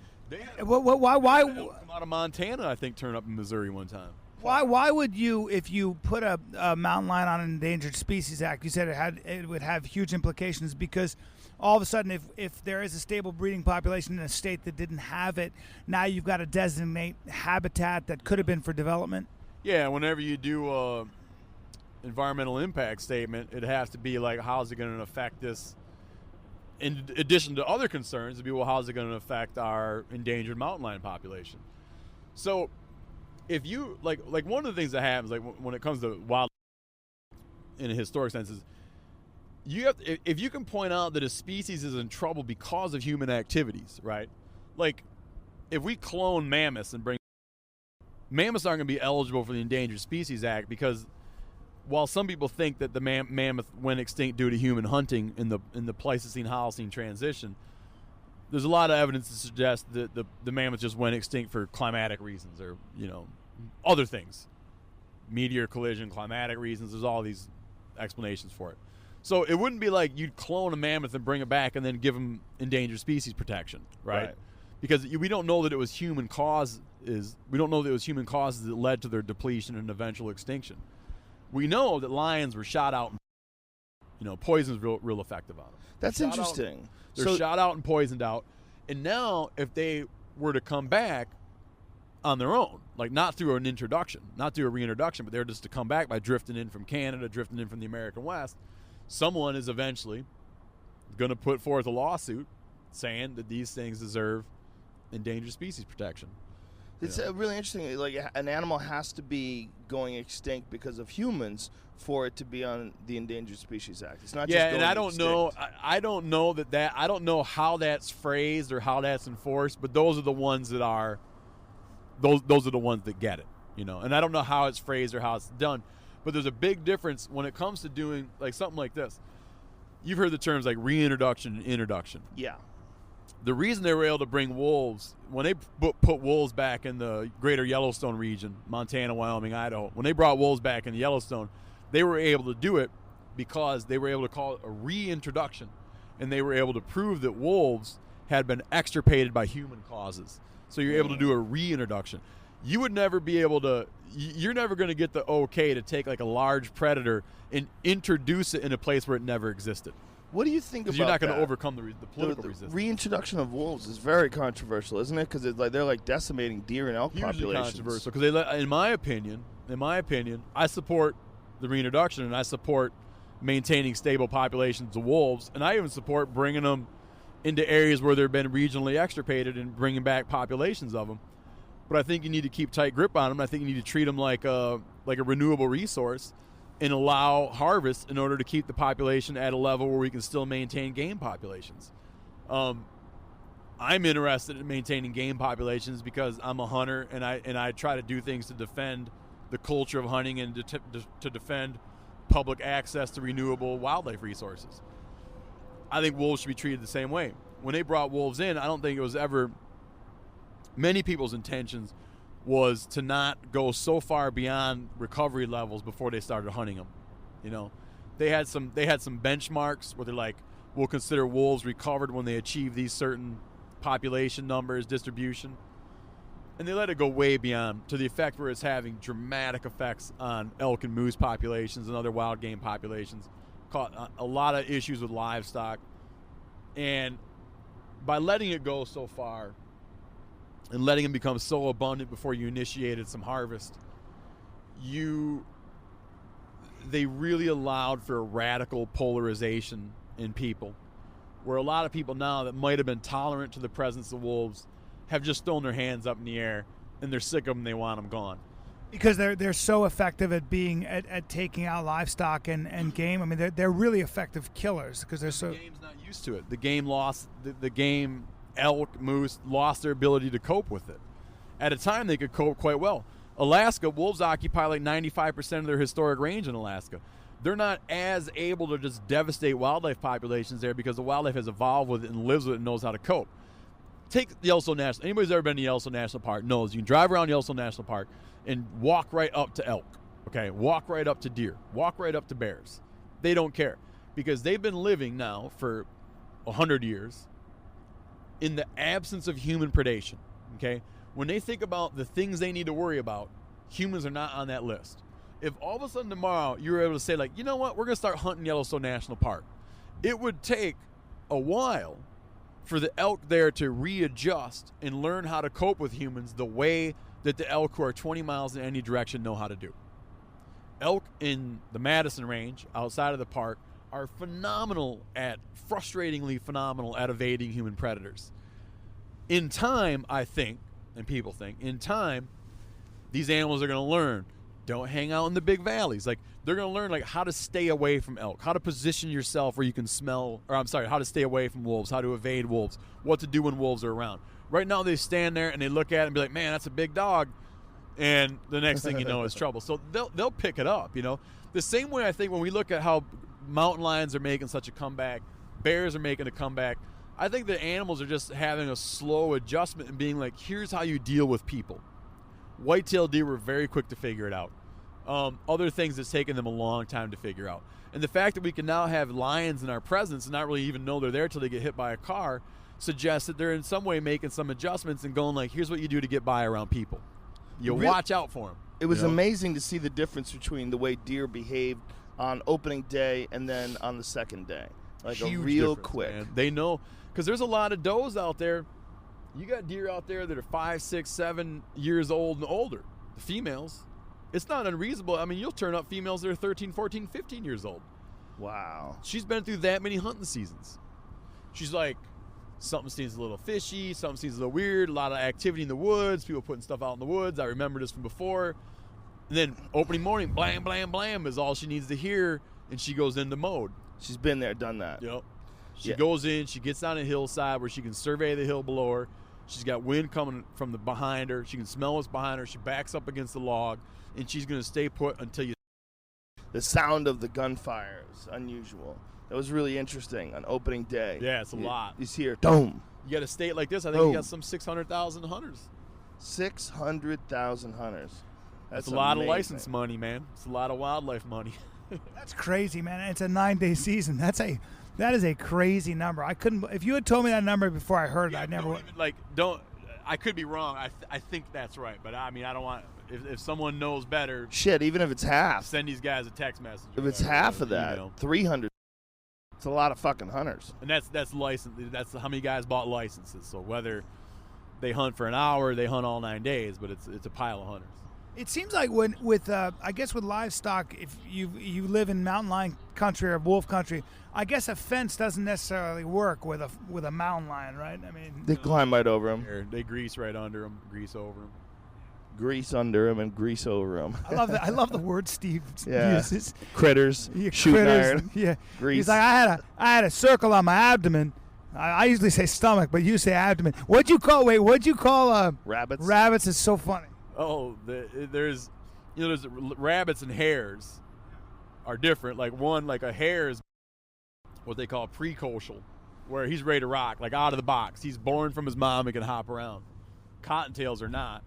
Why? Come out of Montana, I think, turn up in Missouri one time. Why would you, if you put a mountain lion on an Endangered Species Act, you said it would have huge implications, because all of a sudden, if there is a stable breeding population in a state that didn't have it, now you've got to designate habitat that could have been for development? Yeah, whenever you do a environmental impact statement, it has to be like, how's it going to affect this? In addition to other concerns, it'd be, well, how's it going to affect our endangered mountain lion population? So if you, like one of the things that happens, like when it comes to wildlife in a historic sense, is you have to, if you can point out that a species is in trouble because of human activities, right? Like if we clone mammoths and bring mammoths, aren't going to be eligible for the Endangered Species Act, because while some people think that the mammoth went extinct due to human hunting in the Pleistocene-Holocene transition, there's a lot of evidence to suggest that the mammoth just went extinct for climatic reasons or other things. meteor collision, climatic reasons. There's all these explanations for it. So it wouldn't be like you'd clone a mammoth and bring it back and then give them endangered species protection, right? Because we don't know that it was human causes. We don't know that it was human causes that led to their depletion and eventual extinction. We know that lions were shot out. Poison's real effective on them. That's interesting. They're shot out and poisoned out. And now, if they were to come back on their own, like not through an introduction, not through a reintroduction, but they're just to come back by drifting in from Canada, drifting in from the American West, someone is eventually going to put forth a lawsuit saying that these things deserve endangered species protection. It's really interesting. Like, an animal has to be going extinct because of humans for it to be on the Endangered Species Act. It's not just going and I don't extinct. know. I don't know I don't know how that's phrased or how that's enforced. But those are the ones that are. Those are the ones that get it. And I don't know how it's phrased or how it's done. But there's a big difference when it comes to doing like something like this. You've heard the terms like reintroduction and introduction. Yeah. The reason they were able to bring wolves, when they put wolves back in the greater Yellowstone region, Montana, Wyoming, Idaho, when they brought wolves back in the Yellowstone, they were able to do it because they were able to call it a reintroduction, and they were able to prove that wolves had been extirpated by human causes. So you're able to do a reintroduction. You would never be able to, you're never going to get the okay to take like a large predator and introduce it in a place where it never existed. What do you think about that? You're not going to overcome the political resistance. Reintroduction of wolves is very controversial, isn't it? Because they're like decimating deer and elk Hugely populations. Controversial. Because in my opinion, I support the reintroduction and I support maintaining stable populations of wolves, and I even support bringing them into areas where they've been regionally extirpated and bringing back populations of them. But I think you need to keep tight grip on them. I think you need to treat them like a renewable resource and allow harvest in order to keep the population at a level where we can still maintain game populations. I'm interested in maintaining game populations because I'm a hunter and I try to do things to defend the culture of hunting and to defend public access to renewable wildlife resources. I think wolves should be treated the same way. When they brought wolves in, I don't think it was ever many people's intentions was to not go so far beyond recovery levels before they started hunting them. They had some benchmarks where they're like, we'll consider wolves recovered when they achieve these certain population numbers, distribution, and they let it go way beyond to the effect where it's having dramatic effects on elk and moose populations and other wild game populations. Caught a lot of issues with livestock, and by letting it go so far and letting them become so abundant before you initiated some harvest, they really allowed for a radical polarization in people, where a lot of people now that might have been tolerant to the presence of wolves have just thrown their hands up in the air and they're sick of them and they want them gone. Because they're so effective at being at taking out livestock and game. I mean, they're really effective killers because they're so. The game's not used to it. The game lost the game. Elk, moose lost their ability to cope with it. At a time, they could cope quite well. Alaska, wolves occupy like 95% of their historic range in Alaska. They're not as able to just devastate wildlife populations there because the wildlife has evolved with it and lives with it and knows how to cope. Take Yellowstone National. Anybody's ever been to Yellowstone National Park knows you can drive around Yellowstone National Park and walk right up to elk. Okay, walk right up to deer. Walk right up to bears. They don't care because they've been living now for 100 years in the absence of human predation. Okay, when they think about the things they need to worry about, humans are not on that list. If all of a sudden tomorrow you were able to say, like, you know what, we're going to start hunting Yellowstone National Park, it would take a while for the elk there to readjust and learn how to cope with humans the way that the elk who are 20 miles in any direction know how to do. Elk in the Madison Range, outside of the park, are frustratingly phenomenal at evading human predators. In time, I think, and people think, in time, these animals are going to learn, don't hang out in the big valleys. Like, they're going to learn, like, how to stay away from elk, how to position yourself where you can how to stay away from wolves, how to evade wolves, what to do when wolves are around. Right now, they stand there and they look at it and be like, man, that's a big dog. And the next thing you know is trouble. So they'll pick it up, The same way I think when we look at how mountain lions are making such a comeback, bears are making a comeback, I think the animals are just having a slow adjustment and being like, here's how you deal with people. White-tailed deer were very quick to figure it out. Other things that's taken them a long time to figure out. And the fact that we can now have lions in our presence and not really even know they're there till they get hit by a car suggests that they're in some way making some adjustments and going like, here's what you do to get by around people. You watch out for them. It was amazing to see the difference between the way deer behaved on opening day and then on the second day. Like Huge a real difference, quick. Man. They know, because there's a lot of does out there. You got deer out there that are 5, 6, 7 years old and older. The females. It's not unreasonable. I mean, you'll turn up females that are 13, 14, 15 years old. Wow. She's been through that many hunting seasons. She's like, something seems a little fishy, something seems a little weird, a lot of activity in the woods, people putting stuff out in the woods. I remember this from before. And then opening morning, blam, blam, blam is all she needs to hear, and she goes into mode. She's been there, done that. Yep. She goes in, she gets on a hillside where she can survey the hill below her. She's got wind coming from the behind her. She can smell what's behind her. She backs up against the log, and she's going to stay put until you. The sound of the gunfire is unusual. That was really interesting on opening day. Yeah, it's a lot. You hear, dome. You got a state like this, I think you got some 600,000 hunters. 600,000 hunters. That's a lot of license money, man. It's a lot of wildlife money. That's crazy, man. It's a 9-day season. That is a crazy number. I couldn't. If you had told me that number before I heard it, I never would. I could be wrong. I think that's right, but I mean, I don't want. If someone knows better, shit. Even if it's half, send these guys a text message. If it's half of that, 300. It's a lot of fucking hunters. And that's license. That's how many guys bought licenses. So whether they hunt for an hour, they hunt all 9 days, but it's a pile of hunters. It seems like I guess with livestock, if you live in mountain lion country or wolf country, I guess a fence doesn't necessarily work with a mountain lion, right? I mean, they climb right over them. They grease right under them, grease over them. Grease under him and grease over him. I love that. I love the word Steve uses. Critters, shooting iron. Yeah, grease. He's like, I had a circle on my abdomen. I usually say stomach, but you say abdomen. What'd you call rabbits? Rabbits is so funny. Oh, there's rabbits and hares are different. Like a hare is what they call precocial, where he's ready to rock, like out of the box. He's born from his mom and can hop around. Cottontails are not.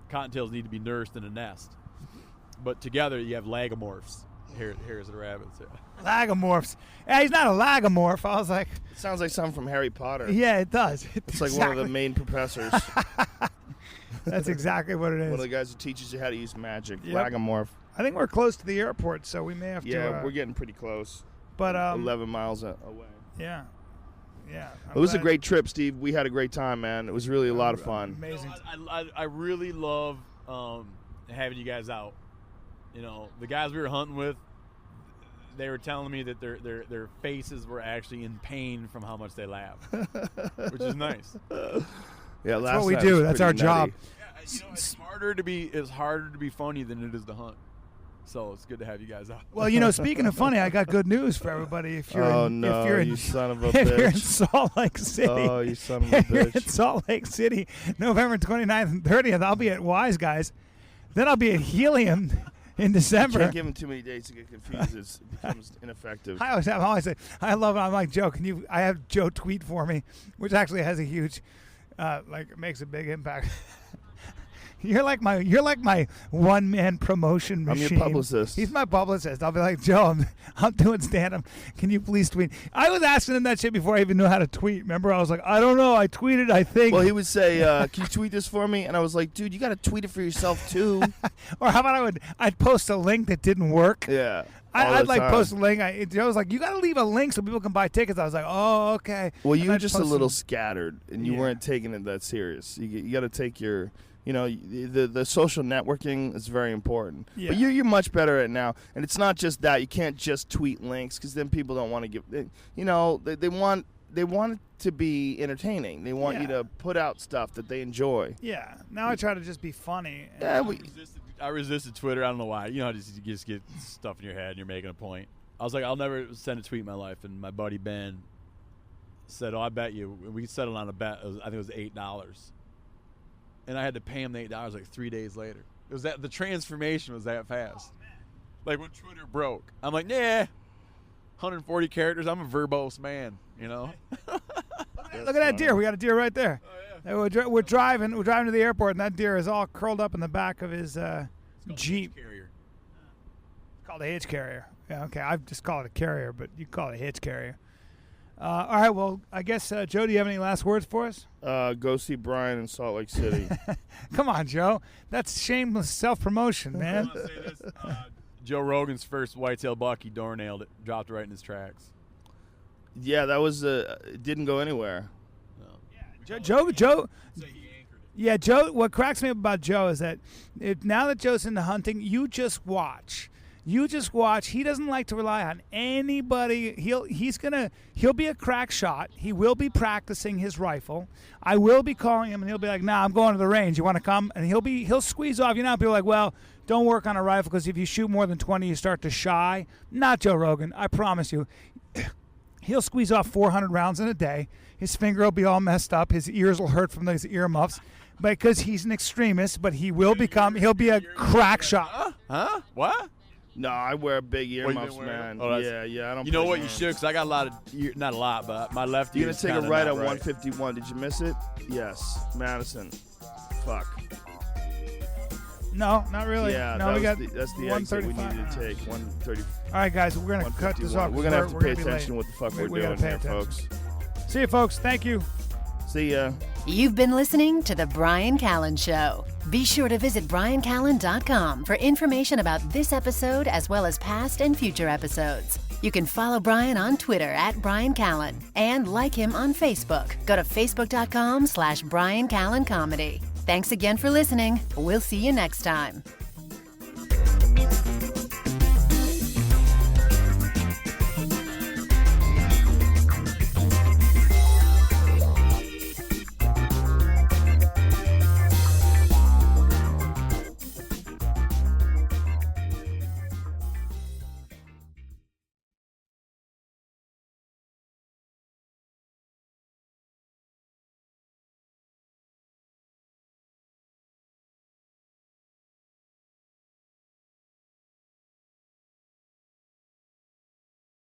Cottontails need to be nursed in a nest. But together you have lagomorphs. Hares and rabbits. Yeah. Lagomorphs. Yeah, he's not a lagomorph. I was like, it sounds like something from Harry Potter. Yeah, it does. It's like one of the main professors. That's exactly what it is. One of the guys who teaches you how to use magic. Yep. Lagomorph. I think we're close to the airport, so we may have to. Yeah, we're getting pretty close. But 11 miles away. Yeah. Yeah. It was a great trip, Steve. We had a great time, man. It was really a lot of fun. Amazing. I really love having you guys out. You know, the guys we were hunting with, they were telling me that their faces were actually in pain from how much they laugh, which is nice. Yeah, that's what we do. That's our job. Yeah, it's harder to be funny than it is to hunt. So it's good to have you guys out. Well, speaking of funny, I got good news for everybody. If you're you son of a bitch. If you're in Salt Lake City. Oh, you son of a bitch. If you're in Salt Lake City, November 29th and 30th, I'll be at Wise Guys. Then I'll be at Helium in December. You can't give them too many dates to get confused. It becomes ineffective. I always say, I love it. I'm like, Joe, I have Joe tweet for me, which actually has a huge, makes a big impact. You're like my one-man promotion machine. I'm your publicist. He's my publicist. I'll be like, Joe, I'm doing stand-up. Can you please tweet? I was asking him that shit before I even knew how to tweet. Remember, I was like, I don't know. I tweeted, I think. Well, he would say, can you tweet this for me? And I was like, dude, you got to tweet it for yourself, too. Or how about I'd post a link that didn't work. Yeah. I'd post a link. Joe was like, you got to leave a link so people can buy tickets. I was like, oh, okay. Well, you were just a little scattered, and you weren't taking it that serious. You got to take your... the social networking is very important. Yeah. But you're much better at it now. And it's not just that. You can't just tweet links because then people don't want to give... They want it to be entertaining. They want you to put out stuff that they enjoy. Yeah. Now I try to just be funny. Yeah, I resisted Twitter. I don't know why. You just get stuff in your head and you're making a point. I was like, I'll never send a tweet in my life. And my buddy Ben said, I bet you. We settled on a bet. I think it was $8. And I had to pay him the $8 like 3 days later. It was the transformation was that fast. Like when Twitter broke, I'm like, nah, 140 characters. I'm a verbose man, Look at that deer. We got a deer right there. Oh, yeah. We're driving to the airport, and that deer is all curled up in the back of his Jeep. Carrier. called a hitch carrier. Yeah, okay, I just call it a carrier, but you call it a hitch carrier. All right, well, I guess, Joe, do you have any last words for us? Go see Bryan in Salt Lake City. Come on, Joe. That's shameless self-promotion, man. I wanna say this, Joe Rogan's first whitetail buck, he door nailed it, dropped it right in his tracks. Yeah, that was it didn't go anywhere. No. Joe. Yeah, Joe. What cracks me up about Joe is that now that Joe's into hunting, you just watch. You just watch. He doesn't like to rely on anybody. He'll be a crack shot. He will be practicing his rifle. I will be calling him, and he'll be like, "Nah, I'm going to the range. You want to come?" And he'll squeeze off. You know, people are like, "Well, don't work on a rifle because if you shoot more than 20, you start to shy." Not Joe Rogan. I promise you. He'll squeeze off 400 rounds in a day. His finger will be all messed up. His ears will hurt from those earmuffs because he's an extremist. But he'll be a crack shot. Huh? What? No, I wear big earmuffs, wearing man. them? Oh, Yeah, I don't. You know push what? You them. should, because I got a lot of, not a lot, but my left ear. You're is gonna take a kinda right not at 151. Did you miss it? Yes, Madison. Fuck. No, not really. Yeah, no, that's we got the exit we 135. needed to take. 130. All right, guys, we're gonna cut this off. We're gonna have to pay be attention to late. what the fuck We we're gotta doing pay here, attention. folks. See you, folks. Thank you. See ya. You've been listening to The Bryan Callen Show. Be sure to visit bryancallen.com for information about this episode as well as past and future episodes. You can follow Bryan on Twitter at Bryan Callen and like him on Facebook. Go to facebook.com/Bryan Callen Comedy. Thanks again for listening. We'll see you next time.